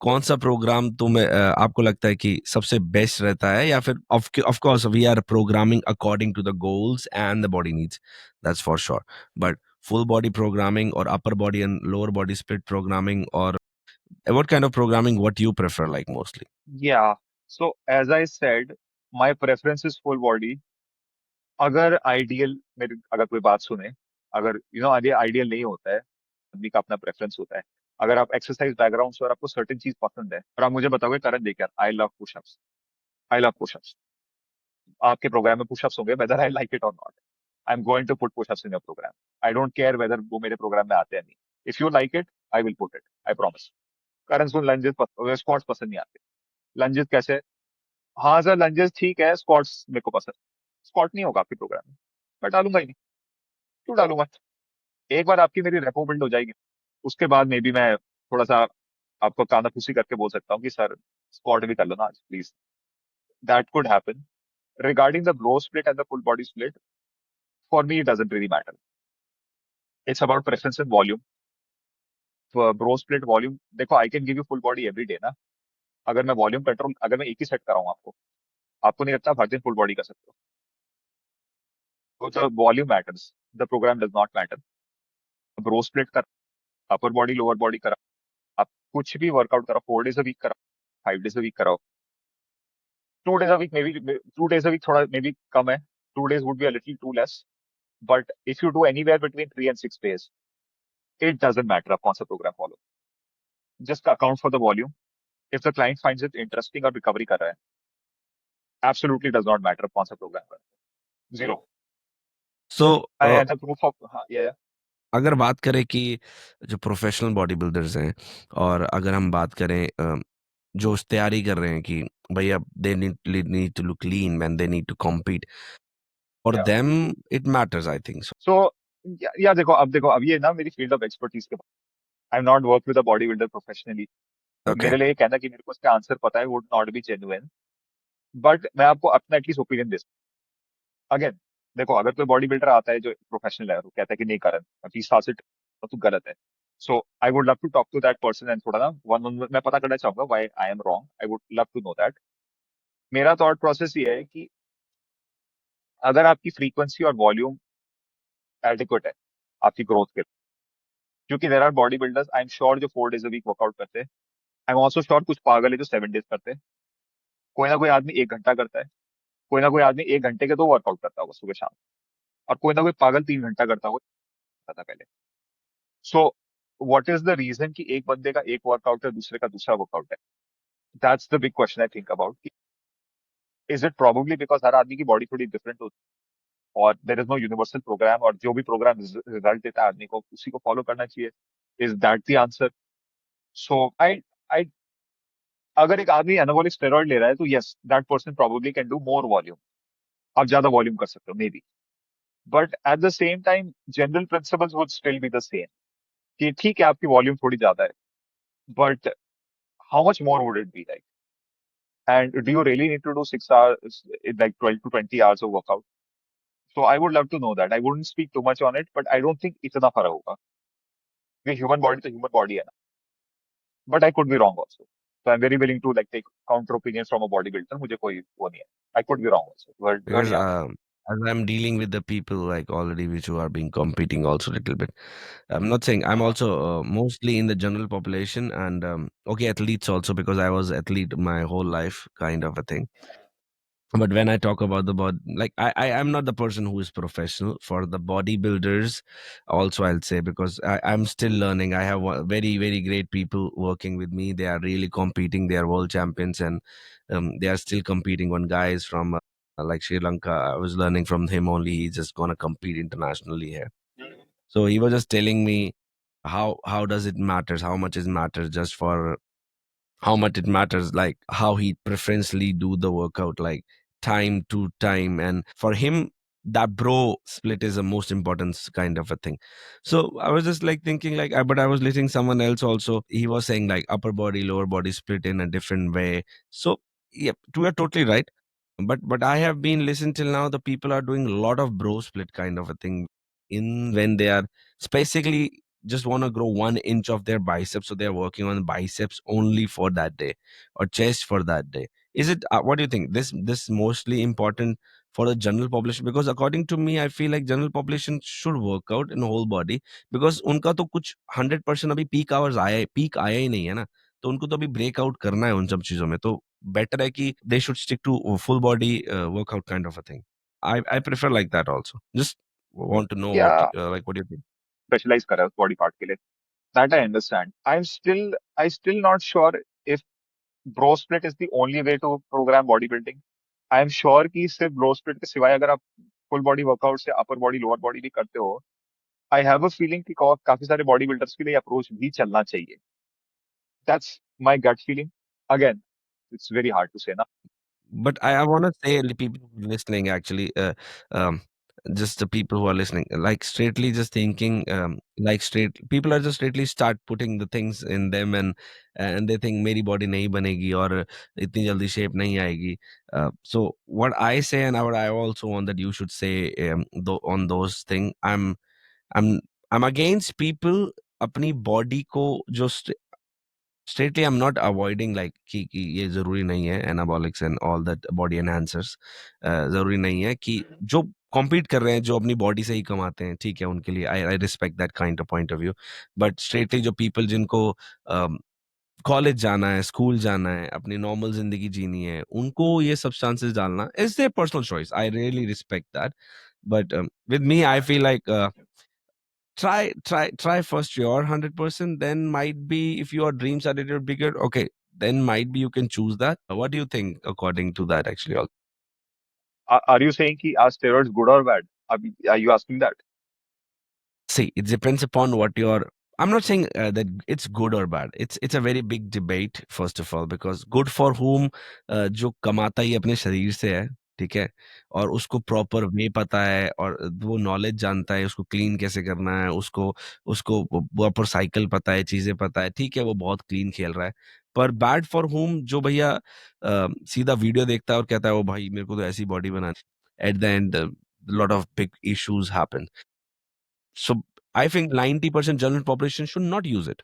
कौन सा प्रोग्राम तुम्हें आपको लगता है कि सबसे बेस्ट रहता है? या फिर of course we are programming according to the goals and the body needs, that's for sure, but full body programming और upper body and lower body split programming, और what kind of programming what you prefer like mostly? Yeah, so as I said, my preference is full body. अगर आइडियल मेरे, अगर कोई बात सुने, अगर आइडियल नहीं होता है, आदमी का अपना प्रेफरेंस होता है। अगर आप एक्सरसाइज बैकग्राउंड से और आपको सर्टेन चीज पसंद है और आप मुझे बताओगे करण देख यार, I love pushups, I love pushups, आपके प्रोग्राम में पुशअप्स होंगे वेदर आई लाइक इट और not, I am going to put pushups in your program. I don't care whether वो मेरे प्रोग्राम में आते हैं नहीं, if you like it I will put it, I promise. Karan सुन, लंजेस स्क्वाट्स पसंद नहीं आते, लंजेस कैसे? हाँ सर लंजेस ठीक है, स्क्वाट्स मेरे को पसंद, स्क्वाट नहीं होगा आपके प्रोग्राम में, मैं डालूंगा ही नहीं। क्यों डालूंगा? एक बार आपकी मेरी रेपो बिल्ड हो जाएगी, उसके बाद मे बी मैं थोड़ा सा आपको कानाफूसी करके बोल सकता हूँ कि सर स्क्वाट भी कर लो ना आज please, that could happen. Regarding the bro split and the full body split, for me it doesn't really matter, it's about preference and volume. Bro split volume, देखो I can give you full body every day ना, अगर मैं वॉल्यूम कंट्रोल, अगर मैं एक ही सेट कराऊँ आपको, आपको नहीं लगता आप हर दिन फुल बॉडी कर सकते हो? तो volume matters, the program does not matter. Bro split कर, अपर बॉडी लोअर बॉडी करा, आप कुछ भी वर्कआउट करो, 4 days a week कराओ, 5 days a week कराओ, 2 days a week may be, 2 days a week थोड़ा मे बी कम है, 2 days would be a little too less, but if you do anywhere between 3 and 6 days, it doesn't matter आप कौन सा programme follow, just account for the volume. If the client finds it interesting और रिकवरी कर रहा है, absolutely does not matter आप कौन सा प्रोग्राम कर रहे हैं, zero. So I had a proof of, हाँ yeah, अगर बात करें कि जो प्रोफेशनल बॉडी बिल्डर्स हैं, और अगर हम बात करें जो उस तैयारी कर रहे हैं कि भैया they need to look lean man, they need to compete, for yeah. Them it matters I think so. So या देखो अब ये ना मेरी फील्ड ऑफ एक्सपर्टीज के, I am not work with a body builder professionally, तो ओके। मेरे लिए ये कहना कि मेरे को इसका आंसर पता है would not be genuine, but मैं आपको अपना एटलीस्ट ओपिनियन दे, अगेन देखो अगर कोई बॉडी बिल्डर आता है जो प्रोफेशनल है, वो कहता है कि नहीं करण मैं 20 साल से तो गलत है, so I would love to talk to that person and थोड़ा ना वन मैं पता करना चाहूंगा why I am wrong, I would love to know that. मेरा थॉट प्रोसेस ये है कि अगर आपकी फ्रीक्वेंसी और वॉल्यूम एडिक्वेट है आपकी ग्रोथ के लिए, क्योंकि there our body builders I am sure जो 4 days a week वर्कआउट करते हैं, आई एम ऑल्सो श्योर कुछ पागल है जो 7 days करते हैं, कोई ना कोई आदमी 1 घंटा करता है, कोई ना कोई आदमी 1 घंटे के 2 वर्कआउट करता होगा सुबह शाम, और कोई ना कोई पागल 3 घंटा करता होगा, पता पहले। व्हाट इज द रीजन कि एक बंदे का एक वर्कआउट है, दूसरे का दूसरा वर्कआउट है? That's the big question I think about. Is it probably because हर आदमी की बॉडी थोड़ी डिफरेंट होती है, और there is no universal program, और जो भी प्रोग्राम रिजल्ट देता है आदमी को उसी को फॉलो करना चाहिए? Is that the answer? So I I अगर एक आदमी एनाबॉलिक स्टेरॉइड ले रहा है तो yes, that person probably can do more volume. आप ज्यादा वॉल्यूम कर सकते हो maybe, but at the same time general principles would still be the same, कि ठीक है आपकी वॉल्यूम थोड़ी ज्यादा है, but how much more would it be like? And do you really need to do 6 hours, like 12 to 20 hours of workout? So I would love to know that. I wouldn't speak too much on it, but I don't think इतना फर्क होगा, क्योंकि ह्यूमन बॉडी तो ह्यूमन बॉडी है ना। But I could be wrong also, so I'm very willing to like take counter opinions from a bodybuilder. मुझे कोई वो नहीं है, I could be wrong also, but Because yeah. as I'm dealing with the people like already which who are being competing also a little bit. I'm not saying I'm Uh-huh. also mostly in the general population and okay athletes also because I was athlete my whole life kind of a thing. But when I talk about the body, like I am not the person who is professional for the bodybuilders. Also, I'll say because I'm still learning. I have very very great people working with me. They are really competing. They are world champions and they are still competing. One guy is from like Sri Lanka. I was learning from him only. He's just gonna compete internationally here. So he was just telling me how does it matters, how much it matters just for how much it matters, like how he preferentially do the workout, like time to time, and for him that bro split is the most important kind of a thing. So I was just like thinking like but I was listening someone else also, he was saying like upper body lower body split in a different way. So yeah, you are totally right, but I have been listened till now the people are doing a lot of bro split kind of a thing in when they are basically just want to grow 1 inch of their biceps, so they're working on biceps only for that day or chest for that day. Is it what do you think, this mostly important for the general population? Because according to me I feel like general population should work out in whole body because उनका तो कुछ 100% अभी पीक आवर्स आया पीक आया ही नहीं है ना, तो उनको तो अभी ब्रेकआउट करना है उन सब चीजों में, तो बेटर है कि they should stick to full body workout kind of a thing. I prefer like that also. Just want to know what Yeah, like what do you think? specialize करा है उस बॉडी पार्ट के लिए, that I understand. I still not sure if bro split is the only way to program bodybuilding. I am sure कि सिर्फ ब्रो स्प्लिट के सिवाय अगर आप फुल बॉडी वर्कआउट से अपर बॉडी लोअर बॉडी भी करते हो, आई हैव अ फीलिंग कि काफी सारे बॉडी बिल्डर्स के लिए अप्रोच भी चलना चाहिए। That's my gut feeling. Again, it's very hard to say ना। But I want to say the people who are listening actually, um, just the people who are listening, like straightly just thinking, like straight people are just straightly start putting the things in them and they think मेरी body नहीं बनेगी और इतनी जल्दी shape नहीं आएगी. So what I say and what I also want that you should say on those thing. I'm I'm against people अपनी body को जो straightly I'm not avoiding like कि ये जरूरी नहीं है anabolics and all that body enhancers. जरूरी नहीं है कि जो compete कर रहे हैं जो अपनी body से ही कमाते हैं ठीक है उनके लिए I respect that kind of point of view. But straightly जो people जिनको कॉलेज जाना है स्कूल जाना है अपनी नॉर्मल जिंदगी जीनी है उनको ये सब्सटेंसेस डालना is their personal choice. I really respect that. But with me I feel like try first your 100%, then might be if your dreams are a little bigger, okay, then might be you can choose that. What do you think according to that actually? Are you saying कि आर स्टेरॉइड्स गुड और bad? Are you asking that? See, it depends upon what your. I'm not saying that it's good or bad. It's a very big debate first of all because good for whom जो कमाता ही अपने शरीर से है ठीक है और उसको प्रॉपर वे पता है और वो नॉलेज जानता है उसको क्लीन कैसे करना है उसको उसको प्रॉपर साइकिल पता है चीजें पता है ठीक है वो बहुत क्लीन खेल रहा है. पर बैड फॉर whom जो भैया सीधा वीडियो देखता है और कहता है वो भाई मेरे को तो ऐसी बॉडी बनानी at the end lot of big issues happen. So I think 90% general population should not use it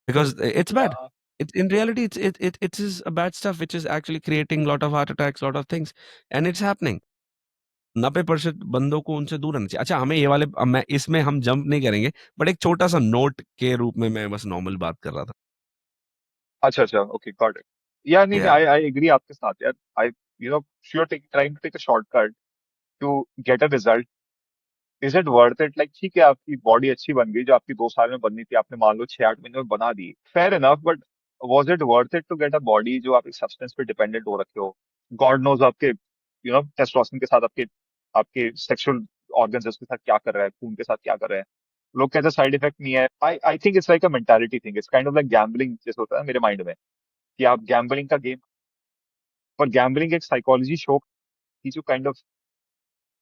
because it's bad. In reality, it is a bad stuff which is actually creating a lot of heart attacks, lot of things, and it's happening. 90% बंदों को उनसे दूर रहना चाहिए. अच्छा हमें ये वाले अब मैं इसमें हम जंप नहीं करेंगे बट एक छोटा सा नोट के रूप में मैं बस नॉर्मल बात कर रहा था. अच्छा अच्छा, ओके, गॉट इट। यार नहीं, Yeah. आई आई एग्री आपके साथ यार। I, you know, you are trying to take a shortcut to get a result, is it worth it? Like ठीक है, आपकी बॉडी अच्छी बन गई, जो आपकी 2 साल में बननी थी, आपने मान लो 6-8 महीने में बना दी, fair enough, but was it worth it to get a body जो आप एक सब्सटेंस पे डिपेंडेंट हो रखे हो? गॉड नोज आपके टेस्टोस्टेरोन के साथ आपके आपके सेक्सुअल ऑर्गन्स उसके साथ क्या कर रहा है, खून के साथ क्या कर रहे हैं। लोग कहते हैं साइड इफेक्ट नहीं है। I I think it's like a mentality thing, it's kind of like gambling जैसे होता है मेरे माइंड में, कि आप गैम्बलिंग का गेम, और गैम्बलिंग एक साइकोलॉजी शो की जो काइंड ऑफ,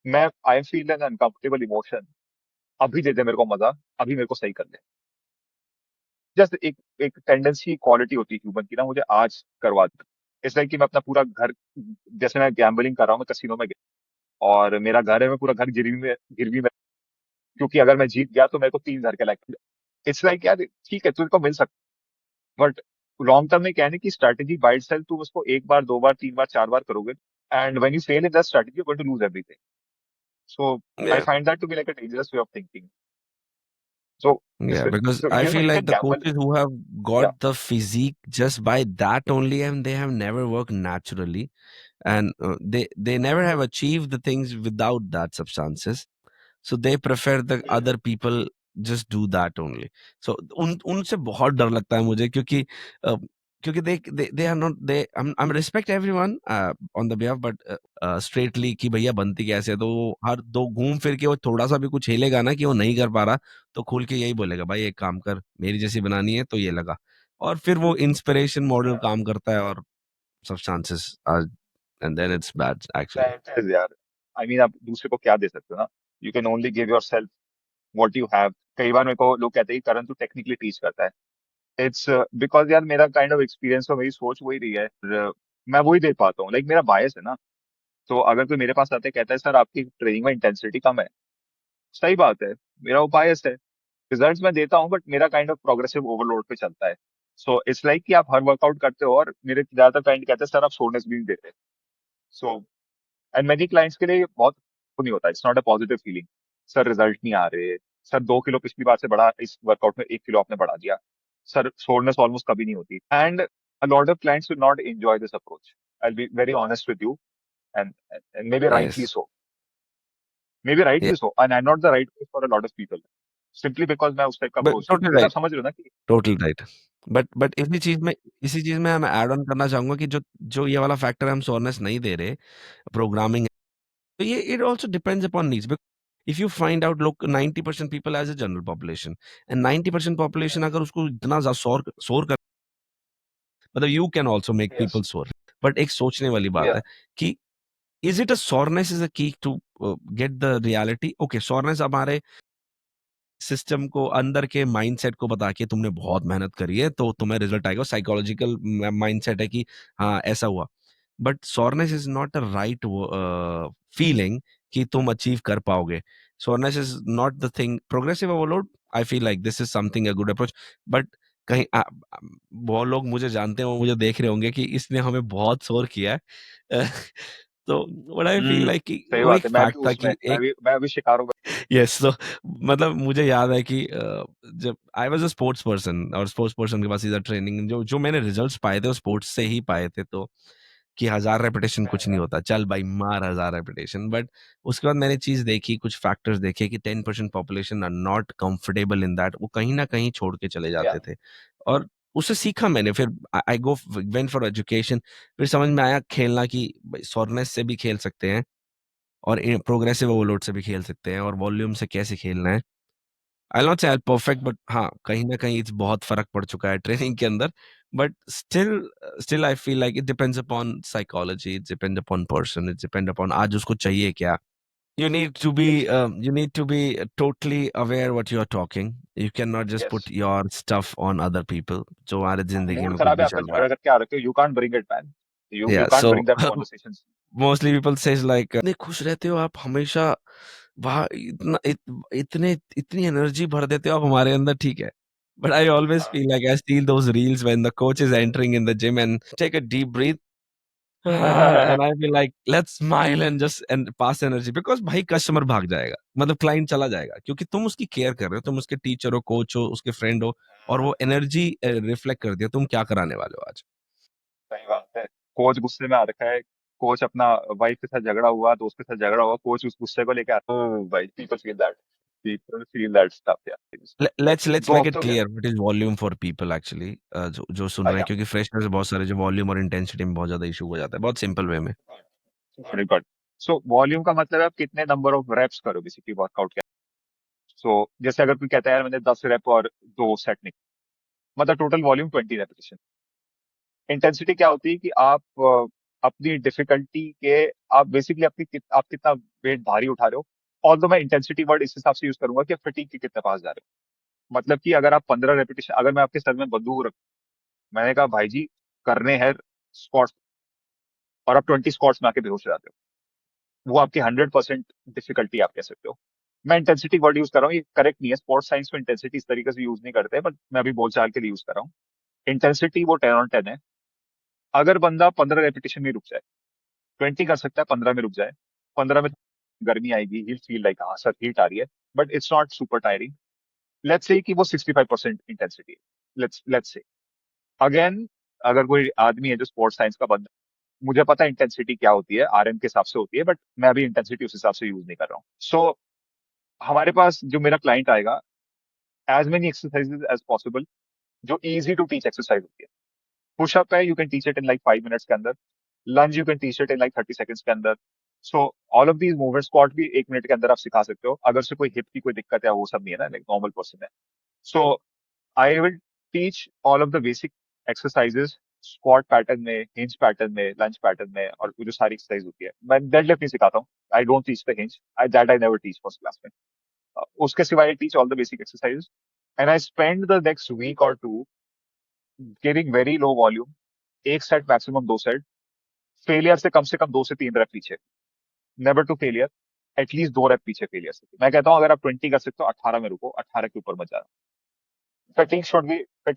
मैं I feel an uncomfortable emotion, अभी दे दे मेरे को मजा, अभी मेरे को सही कर दे। जस्ट एक एक टेंडेंसी क्वालिटी होती है ह्यूमन की ना, मुझे आज करवा दे। इट्स लाइक कि मैं अपना पूरा घर, जैसे मैं गैम्बलिंग कर रहा हूँ, मैं कसिनो में गया और मेरा घर है, मैं पूरा घर गिरवी में, क्योंकि अगर मैं जीत गया तो मेरे को 3 घर के लायक। इट्स लाइक यार ठीक है, तुझको मिल सकता, बट लॉन्ग टर्म में क्या है ना कि स्ट्रैटेजी बाइट सेल, तुम उसको एक बार, 2 बार, 3 बार, 4 बार करोगे, and when you fail in that strategy you going to lose everything. So I Yeah. Find that to be like a dangerous way of thinking. So Yeah, because so I you know feel you like can the gamble. coaches who have Yeah. got the physique just by that only, and they have never worked naturally, and they never have achieved the things without that substances. So they prefer the other people just do that only. So उन उनसे बहुत डर लगता है मुझे, क्योंकि अ, क्योंकि they are not they I'm respect everyone on the behalf, but straightly कि भैया बनती कैसे है, तो वो हर दो घूम फिर के वो थोड़ा सा भी कुछ हिलेगा ना कि वो नहीं कर पा रहा, तो खुल के यही बोलेगा, भाई एक काम कर, मेरी जैसी बनानी है तो ये लगा, और फिर वो इंस्पिरेशन मॉडल Yeah. काम करता है, और substances are, and then it's bad actually. That is यार, आई मीन आप दूसरे को क्या दे सकते हो ना, you can only give your self what you have. कई बार मेरे को लोग कहते हैं कि करण तू टेक्निकली टीच करता है। इट्स बिकॉज यार मेरा काइंड ऑफ एक्सपीरियंस और मेरी सोच वही रही है, और, मैं वही दे पाता हूँ, लाइक मेरा बायस है ना। तो अगर कोई मेरे पास आते कहता है सर आपकी ट्रेनिंग में इंटेंसिटी कम है, सही बात है, मेरा वो बायस है। रिजल्ट्स मैं देता हूँ बट मेरा काइंड ऑफ प्रोग्रेसिव ओवरलोड पे चलता है। सो इट्स लाइक कि आप हर वर्कआउट करते हो, और मेरे ज्यादातर क्लाइंट कहते हैं सर आप सोरनेस भी नहीं देते। सो एंड मेनी क्लाइंट्स के लिए ये बहुत वो नहीं होता, it's not a positive feeling. Sir result नहीं आ रहे, सर 2 किलो पिछली बार से बढ़ा, इस वर्कआउट में 1 किलो आपने बढ़ा दिया, सर सोरनेस ऑलमोस्ट कभी नहीं होती। And a lot of clients will not enjoy this approach, I will be very honest with you, and may be rightly Yes. So, may be Yeah, rightly so, and I am not the right for a lot of people, simply because मैं उस टाइप का but अप्रोच, totally जैसे आप right. समझ रहे हो ना कि टोटल राइट। बट इसी चीज में मैं ऐड ऑन करना चाहूंगा कि जो जो ये वाला फैक्टर हम सोरनेस नहीं दे रहे, प्रोग्रामिंग, तो ये it also depends upon needs. If you find out, लोग 90% people as a general population, and 90% population अगर उसको इतना ज्यादा शोर शोर कर, मतलब you can also make yes, people sore, but एक सोचने वाली बात या है कि is it a soreness is a key to get the reality. Okay, soreness हमारे सिस्टम को, अंदर के माइंडसेट को बता के तुमने बहुत मेहनत करी है तो तुम्हें रिजल्ट आएगा, साइकोलॉजिकल माइंडसेट है कि हाँ ऐसा हुआ। But soreness is not a right feeling कि तुम अचीव कर पाओगे। Soreness is not the thing. Progressive overload, I feel like this is something a good approach. But कहीं बहुत लोग मुझे जानते हैं, वो मुझे देख रहे होंगे कि इसने हमें बहुत शोर किया है। तो व्हाट आई फील लाइक कि सही वो बात एक है, मैं फैक्ट भी था उसमें, कि एक, मैं भी शिकार हूँ। यस, तो मतलब मुझे याद है कि जब I was a sports person, और स्पोर्ट्स पर्सन के पास इधर ट्रेनिंग, जो जो मैंने रिजल्ट्स पाए थे वो स्पोर्ट्स से ही पाए थे, तो कि 1000 रेपिटेशन कुछ नहीं होता, चल भाई मार 1000 रेपिटेशन। बट उसके बाद मैंने चीज देखी, कुछ फैक्टर्स देखे कि 10% population are not comfortable in that, वो कहीं ना कहीं छोड़ के चले या जाते थे। और उससे सीखा मैंने, फिर आई गो वेंट फॉर एजुकेशन, फिर समझ में आया खेलना की सॉरनेस से भी खेल सकते हैं, और प्रोग्रेसिव ओवरलोड से भी खेल सकते हैं, और वॉल्यूम से कैसे खेलना है। आई नॉट से परफेक्ट, बट हाँ कहीं ना कहीं बहुत फर्क पड़ चुका है ट्रेनिंग के अंदर। But still still I feel like it depends upon psychology, it depend upon person, it depend upon आज उसको चाहिए क्या। you need to be yes, you need to be totally aware what you are talking. You cannot just yes, put your stuff on other people, जो हमारे जिंदगी मूड में कुछ खराब है, भी आपने चल रहा है। झगड़ा करके आ रखे हो, you can't bring it man, you Yeah, can't so bring that conversation. Mostly people says like, इतने खुश रहते हो आप हमेशा, वाह इतने इतनी एनर्जी भर देते हो आप हमारे अंदर, ठीक है। But I always feel like I steal those reels when the coach is entering in the gym and take a deep breath, and I feel like let's smile and just and pass energy, because भाई कस्टमर भाग जाएगा, मतलब क्लाइंट चला जाएगा, क्योंकि तुम उसकी केयर कर रहे हो, तुम उसके टीचर हो, कोच हो, उसके फ्रेंड हो, और वो एनर्जी रिफ्लेक्ट कर दिया तुम क्या कराने वाले हो आज। सही बात है, कोच गुस्से में आ रखा है, कोच अपना वाइफ के साथ झगड़ा हुआ, दोस्त के साथ झगड़ा हुआ, कोच उस गुस्से को लेके आता है, "ओह भाई, पीपल फील दैट स्टफ यार।" लेट्स दो मेक इट हफ्तों के clear what is volume for people actually, जो जो सुन रहे हैं, या क्योंकि फ्रेशनर्स बहुत सारे जो वॉल्यूम और इंटेंसिटी में बहुत ज्यादा इशू हो जाता है, बहुत सिंपल वे में। Very good. सो वॉल्यूम का मतलब है आप कितने नंबर ऑफ रेप्स करो बेसिकली वर्कआउट के। सो जैसे अगर कोई कहता है यार मैंने 10 रेप और 2 सेट नहीं, मतलब टोटल वॉल्यूम 20 रेपिटेशन। इंटेंसिटी क्या होती है कि आप अपनी डिफिकल्टी के, आप बेसिकली आप कितना वेट भारी उठा रहे हो। और तो मैं इंटेंसिटी वर्ड इस हिसाब से यूज करूंगा कि आप फटीग के कितने पास जा रहे हो। मतलब कि अगर आप 15 रेपिटेशन, अगर मैं आपके सर में बंदूक रख, मैंने कहा भाई जी करने हैं स्क्वाट्स, और आप 20 स्क्वाट्स में आके बेहोश हो जाते हो, वो आपकी 100% डिफिकल्टी आप कह सकते हो। मैं इंटेंसिटी वर्ड यूज कर रहा हूँ, ये करेक्ट नहीं है, स्पोर्ट्स साइंस में इंटेंसिटी इस तरीके से यूज नहीं करते, बट मैं अभी बोलचाल के लिए यूज कर रहा हूँ। इंटेंसिटी वो 10 on 10 है। अगर बंदा 15 रेपिटेशन में रुक जाए, 20 कर सकता है, 15 में रुक जाए, 15 में गर्मी आएगी, ही फील लाइक हाँ सर हीट आ रही है, but it's not super tiring. Let's say कि वो 65% इंटेंसिटी है, लेट्स से। अगेन, अगर कोई आदमी है जो स्पोर्ट्स साइंस का बंदा, मुझे पता है इंटेंसिटी क्या होती है, आरएम के हिसाब से होती है, बट मैं अभी इंटेंसिटी उस हिसाब से यूज नहीं कर रहा हूँ। सो हमारे पास जो मेरा क्लाइंट आएगा, as many exercises as possible जो इजी टू टीच एक्सरसाइज होती है। पुशअप है, you can teach it in like 5 minutes के अंदर। Lunge you can teach it in like 30 seconds के अंदर। So all of these movement, squat भी 1 मिनट के अंदर आप सिखा सकते हो, अगर से कोई हिप की कोई दिक्कत है, वो सब नहीं है ना, लाइक नॉर्मल पर्सन है। So I will teach all of the basic exercises, squat pattern में, हिंज पैटर्न में, लंज पैटर्न में, और वो जो सारी एक्सरसाइज होती है मैं डेडलिफ्ट नहीं सिखाता हूँ। I don't teach the hinge, I never teach first class में। उसके सिवाय I teach all the basic exercises, and I spend the next week or two giving very low volume, 1 set maximum 2 set, failure से कम 2 से 3 रेप पीछे, never to failure, at least 2 rep पीछे फेलियर से। मैं कहता हूँ अगर आप 20 कर सकते हो, 18 में रुको, 18 के ऊपर मत जाना। फटीग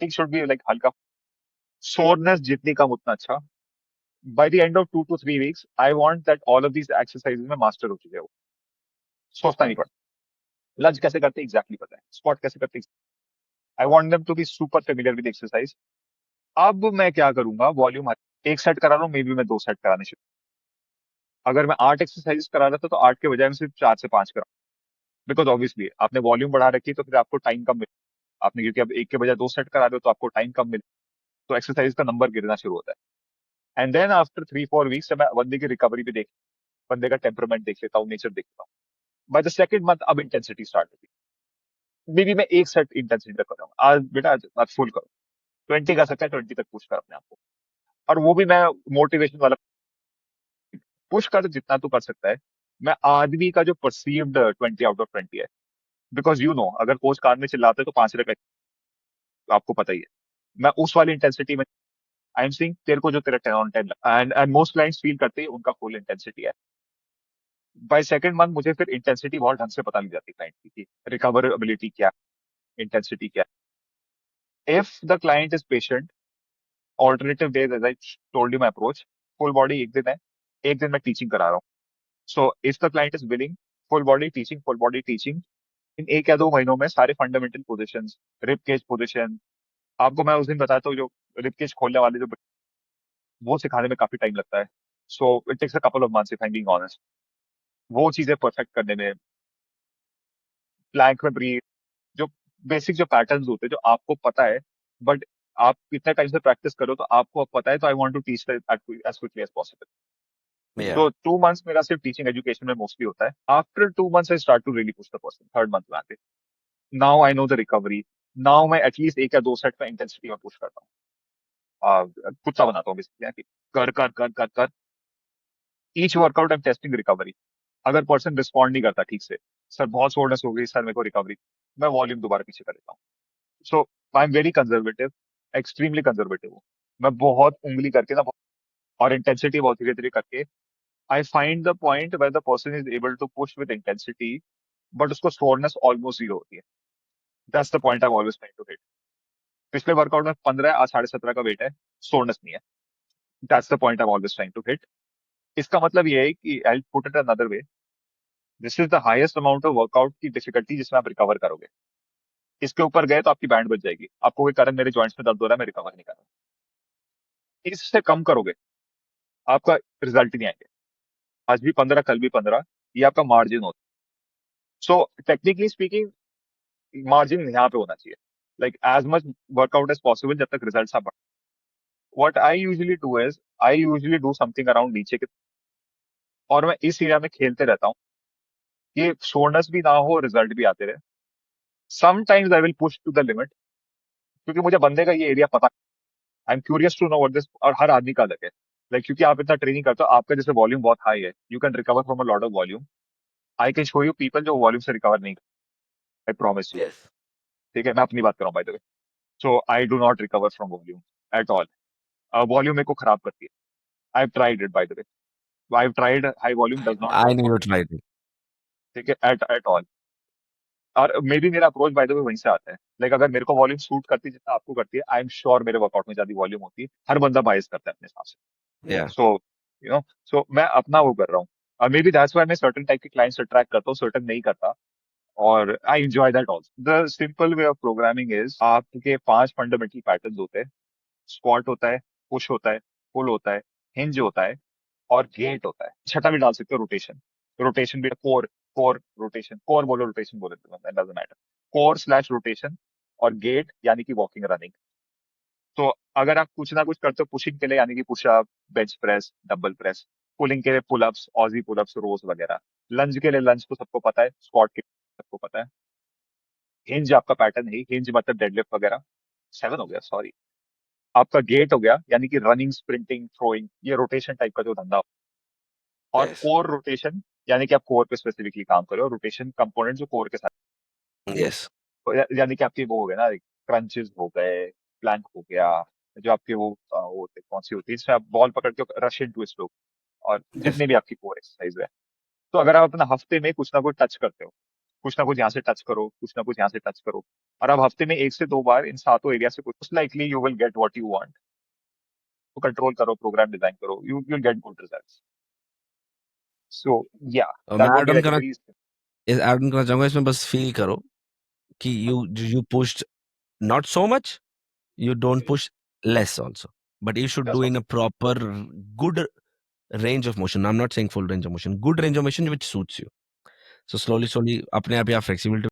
शुड बी लाइक हल्का, सोरनेस जितनी कम उतना अच्छा। By the end of 2 to 3 weeks I want that all of these exercises में मास्टर हो चुके हो, सोचना नहीं पड़ता। लंज कैसे करते एग्जैक्टली पता है, स्क्वाट कैसे करते, I want them to be super familiar with exercise. अब मैं क्या करूंगा, वॉल्यूम 1 सेट करा रहा हूँ, मे बी मैं 2 सेट कराने शुरू। अगर मैं 8 एक्सरसाइज करा रहा था, तो 8 के बजाय मैं सिर्फ 4 से 5 करा, बिकॉज ऑब्वियसली आपने वॉल्यूम बढ़ा रखी है, तो फिर आपको टाइम कम मिले। आपने क्योंकि अब 1 के बजाय 2 सेट करा रहे हो, तो आपको टाइम कम मिले, तो एक्सरसाइज का नंबर गिरना शुरू होता है। एंड देन आफ्टर 3 4 वीक्स मैं बंदे की रिकवरी भी देख, बंदे का टेम्परमेंट देख लेता हूँ, नेचर देख लेता हूँ। बाय द सेकंड मंथ अब इंटेंसिटी स्टार्ट होती है, मे बी मैं 1 सेट इंटेंसिटी तक कर रहा हूँ, आज बेटा आज फुल करो, 20 कर सकता है, 20 तक पुश कर अपने आप को। और वो भी मैं मोटिवेशन वाला, पुश कर जितना तू कर सकता है। मैं आदमी का जो परसीव्ड 20 आउट ऑफ 20 है, बिकॉज यू नो अगर कोच कार में चिल्लाते हैं तो 5 रेप, आपको पता ही है। मैं उस वाली इंटेंसिटी में, आई एम सीइंग तेरे को जो तेरा 10 on 10, and most clients feel करते हैं उनका फुल इंटेंसिटी है। बाय सेकंड मंथ मुझे फिर इंटेंसिटी बहुत ढंग से पता लग जाती है क्लाइंट की, रिकवरेबिलिटी क्या, इंटेंसिटी क्या। If the client is patient, alternative days as I told you my approach, full body एक दिन है, एक दिन मैं टीचिंग करा रहा हूँ। So if the client is willing, full body teaching in 1 या 2 महीनों में सारे fundamental position, rib cage position, आपको मैं उस दिन बताता हूँ जो रिप केज खोलने वाले जो, वो सिखाने में काफी टाइम लगता है। So it takes a couple of months if I being honest, वो चीजें परफेक्ट करने में। प्लैंक में ब्रीथ, जो बेसिक जो पैटर्न्स होते हैं जो आपको पता है, बट आप कितने टाइम से प्रैक्टिस करो तो आपको अब पता है, तो I want to teach as quickly as possible. या तो 2 मंथ्स मेरा सिर्फ टीचिंग एजुकेशन में मोस्टली होता है। After 2 months I start to really push the person, third month में आते, now I know the recovery, now मैं एटलीस्ट 1 या 2 सेट में इंटेंसिटी में पुश करता हूँ, कुत्ता बनाता हूँ बेसिकली, कि कर कर कर कर कर, each workout I am testing recovery. अगर पर्सन रिस्पॉन्ड नहीं करता ठीक से, सर बहुत सोरनेस हो गई सर मेरे को रिकवरी, मैं वॉल्यूम दोबारा पीछे कर देता हूँ। So I am very conservative, extremely conservative हूँ। मैं बहुत उंगली करके ना, और इंटेंसिटी बहुत धीरे धीरे करके, I find the point where the person is able to push with intensity, but उसको सोरनेस ऑलमोस्ट जीरो होती है। That's the point I always trying to hit. पिछले वर्कआउट में 15 आज 17.5 का वेट है, सोरनेस नहीं है, that's the point I always trying to hit. इसका मतलब ये है कि I put it another way, this is the highest amount of workout की डिफिकल्टी जिसमें आप रिकवर करोगे। इसके ऊपर गए तो आपकी बैंड बच जाएगी, आपको कोई कारण मेरे जॉइंट्स में दर्द हो रहा है मैं रिकवर नहीं कर रहा, इससे कम करोगे, आपका रिजल्ट नहीं आएंगे। आज भी 15, कल भी 15, ये आपका मार्जिन होता है। सो टेक्निकली स्पीकिंग मार्जिन यहाँ पे होना चाहिए, like as much workout as possible जब तक रिजल्ट आप। What I usually do is I usually do something around नीचे के, और मैं इस एरिया में खेलते रहता हूँ कि सोरनेस भी ना हो, रिजल्ट भी आते रहे। Sometimes I will push to the limit, क्योंकि मुझे बंदे का ये एरिया पता। I am curious to know what this, और हर आदमी का अलग है। लाइक क्योंकि आप इतना ट्रेनिंग करते हो, आपका जैसे वॉल्यूम बहुत हाई है, you can recover from a lot of volume. I can show you people जो वॉल्यूम से रिकवर नहीं, आई प्रॉमिस यू। Yes. ठीक है, मैं अपनी बात कर रहा हूँ bye the way. So I do not recover from volume at all. Volume मेरे को खराब करती है। I have tried it by the way, I have tried, high volume does not I work knew for you me. tried it. ठीक है, एट एट ऑल। और मे बी मेरा अप्रोच बाय द वे वहीं से आता है। लाइक अगर मेरे को वॉल्यूम सूट करती है जितना आपको करती है, आई एम श्योर मेरे वर्कआउट में ज्यादा वॉल्यूम होती है। हर बंदा बायस करता है अपने हिसाब से। Yeah. सो सो मैं अपना वो कर रहा हूँ, और मे बी दैट्स व्हाई मैं सर्टेन टाइप के क्लाइंट्स अट्रैक्ट करता हूँ, सर्टेन नहीं करता। और I enjoy that also. The simple way of programming is, आपके 5 फंडामेंटल पैटर्न होते हैं। स्क्वाट होता है, पुश होता है, पुल होता है, हिंज होता है, और गेट होता है। छठा भी डाल सकते हो, रोटेशन। रोटेशन भी कोर, कोर रोटेशन, कोर बोलो रोटेशन बोलो, doesn't matter. Core slash rotation, और गेट यानी कि वॉकिंग रनिंग। तो अगर आप कुछ ना कुछ करते हो पुशिंग के लिए, यानी कि pushup, bench press, dumbbell press. Pulling के लिए पुलअप्स, ऑजी पुलअप्स, रोज वगैरह। लंज के लिए लंज तो सबको पता है, स्क्वाट के लिए सबको पता है। हिंज आपका पैटर्न है, हिंज मतलब डेडलिफ्ट वगैरह। 7 हो गया, सॉरी। आपका गेट हो गया, यानी कि रनिंग, स्प्रिंटिंग, थ्रोइंग, ये रोटेशन टाइप का जो धंधा। और Yes. कोर रोटेशन, यानी कि आप कोर पे स्पेसिफिकली काम करो, रोटेशन कंपोनेंट जो कोर के साथ। Yes. यानी कि आपके वो हो गए ना, क्रंचेस हो गए, प्लैंक हो गया, जो आपके वो होते कौन सी होती है, इसमें आप बॉल पकड़ के रशियन ट्विस्ट हो, और Yes. जितने भी आपकी कोर एक्सरसाइज है। तो अगर आप अपना हफ्ते में कुछ ना कुछ टच करते हो, कुछ ना कुछ यहाँ से टच करो, कुछ ना कुछ यहाँ से टच करो, और आप हफ्ते में 1 से 2 बार इन सातों एरिया से कुछ, likely you will get what you want. तो कंट्रोल करो, प्रोग्राम डिजाइन करो, you will get good results. So yeah, मैं that would be add on like a करना वेरी। ऐड ऑन करना चाहूंगा इसमें, बस फील करो कि you pushed not so much, you don't push less also, but you should do in a proper good range of motion. I'm not saying full range of motion, good range of motion which suits you. So slowly अपने आप ही आप फ्लेक्सिबिलिटी,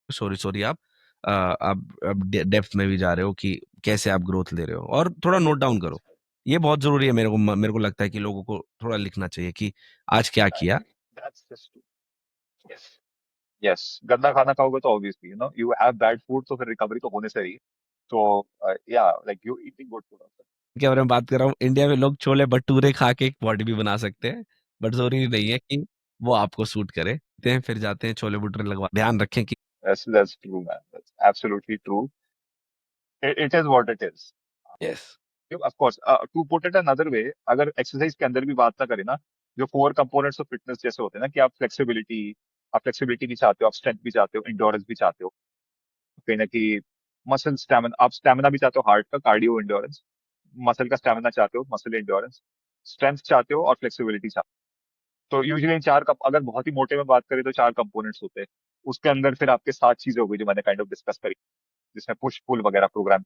सॉरी आप आप डेप्थ में भी जा रहे हो कि कैसे आप ग्रोथ ले रहे हो, और थोड़ा नोट डाउन करो। ये बहुत जरूरी है, मेरे को लगता है कि लोगों को थोड़ा लिखना चाहिए कि आज क्या किया। That's just true. Yes. Yes. गंदा खाना खाओगे तो obviously you have bad food, तो फिर रिकवरी तो होने से रही। तो या, like you eating good food also. के बारे में बात कर रहा हूँ, इंडिया में लोग छोले भटूरे खा के एक बॉडी भी बना सकते हैं, बट जरूरी नहीं है कि वो आपको सूट करे। फिर जाते हैं छोले भटूरे लगवा, ध्यान रखें कि That's true, man. That's absolutely true. It is what it is. Yes Of course, to put it another way, अगर एक्सरसाइज के अंदर भी बात ना करें ना, जो 4 कंपोनेंट्स ऑफ फिटनेस जैसे होते हैं ना, कि आप फ्लेक्सिबिलिटी भी चाहते हो, आप स्ट्रेंथ भी चाहते हो, इंडोरेंस भी चाहते हो, कहीं ना कहीं मसल स्टैमिना, आप स्टैमिना भी चाहते हो, हार्ट का कार्डियो इंडोरेंस, मसल का स्टैमिना चाहते हो, मसल इंडोरेंस, स्ट्रेंथ चाहते हो, और फ्लेक्सिबिलिटी चाहते हो। तो यूजुअली इन चार कप अगर बहुत ही मोटे में बात करें तो 4 कंपोनेंट्स होते हैं। उसके अंदर फिर आपके 7 चीजें हो गई जो मैंने काइंड ऑफ डिस्कस करी, जिसमें पुश पुल वगैरह प्रोग्राम।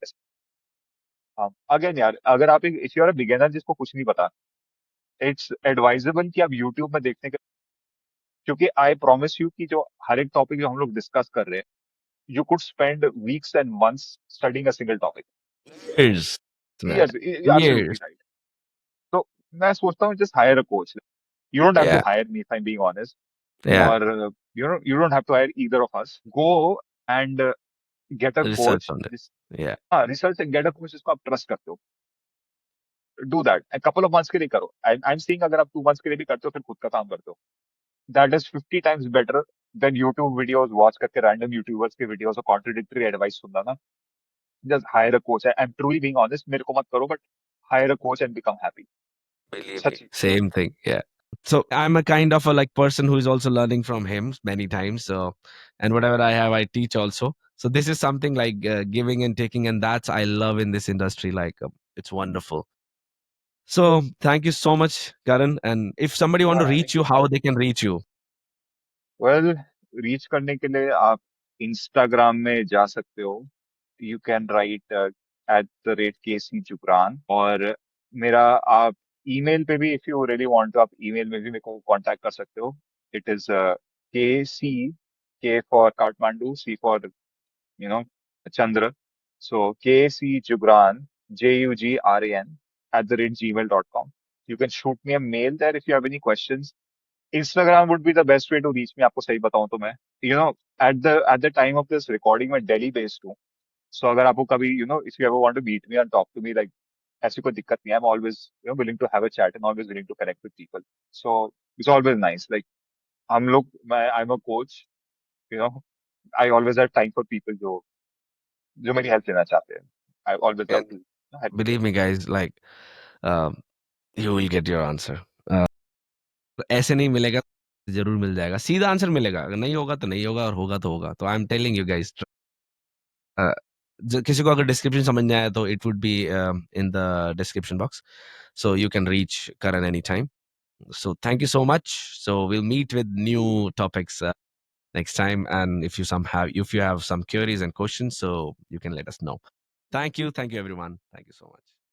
हाँ, अगेन यार, अगर आप एक, if you are a beginner जिसको कुछ नहीं पता, इट्स एडवाइजेबल कि आप यूट्यूब में देखने के, क्योंकि आई प्रॉमिस यू कि जो हर एक टॉपिक जो हम लोग डिस्कस कर रहे हैं, you could spend weeks and months studying a single topic. Years man, yes, absolutely years, right. तो मैं सोचता हूँ just hire a coach. You don't have to yeah hire me, if I am being honest, yeah or you don't have to hire either of us. Go and get a research coach. On that, yeah हाँ, research and get a coach जिसको आप ट्रस्ट करते हो। Do that couple of months के लिए करो। आई एम सीइंग, अगर आप 2 मंथ्स के लिए भी करते हो, फिर खुद का काम करते हो, that is 50 times better than YouTube videos watch करके, रैंडम यूट्यूबर्स के वीडियोस और कॉन्ट्रडिक्टरी एडवाइस सुनना ना। Just hire a coach. I am truly being honest, मेरे को मत करो, but higher a coach and become happy. believe me, सच्ची। same thing, yeah. So I'm a kind of a like person who is also learning from him many times, so and whatever I have I teach also. So this is something like giving and taking, and that's I love in this industry, like it's wonderful. So thank you so much, Karan, and if somebody want to reach thank you, you. how they can reach you? Well, reach करने के लिए आप इंस्टाग्राम में जा सकते हो। You can write @KC Jubran, और मेरा आप ईमेल पे भी इफ यू रियली वांट तो आप ईमेल में भी मेरे को कांटेक्ट कर सकते हो. It is K for Kathmandu, C for Chandra. So KC Jugran, Jugran @gmail.com. You can shoot me a mail there if you have any questions. Instagram would be the best way to reach me. आपको सही बताऊं तो मैं, at the time of this recording मैं Delhi based हूँ. So अगर आपको कभी, if you ever want to meet me and talk to me, like ऐसी कोई दिक्कत नहीं है. I'm always, willing to have a chat and always willing to connect with people. So it's always nice. Like I'm a coach. You know, I always have time for people जो मेरी हेल्प लेना चाहते हैं. I always love And to help believe them. me, guys, like um, you will get your answer. ऐसे नहीं मिलेगा, जरूर मिल जाएगा, सीधा आंसर मिलेगा, अगर नहीं होगा तो नहीं होगा और होगा तो होगा. तो I am telling you guys, किसी को अगर डिस्क्रिप्शन समझ में आया तो it would be in the description box, so you can reach Karan anytime. So thank you so much. So we'll meet with new topics next time, and if you have some queries and questions, so you can let us know. Thank you everyone. Thank you so much.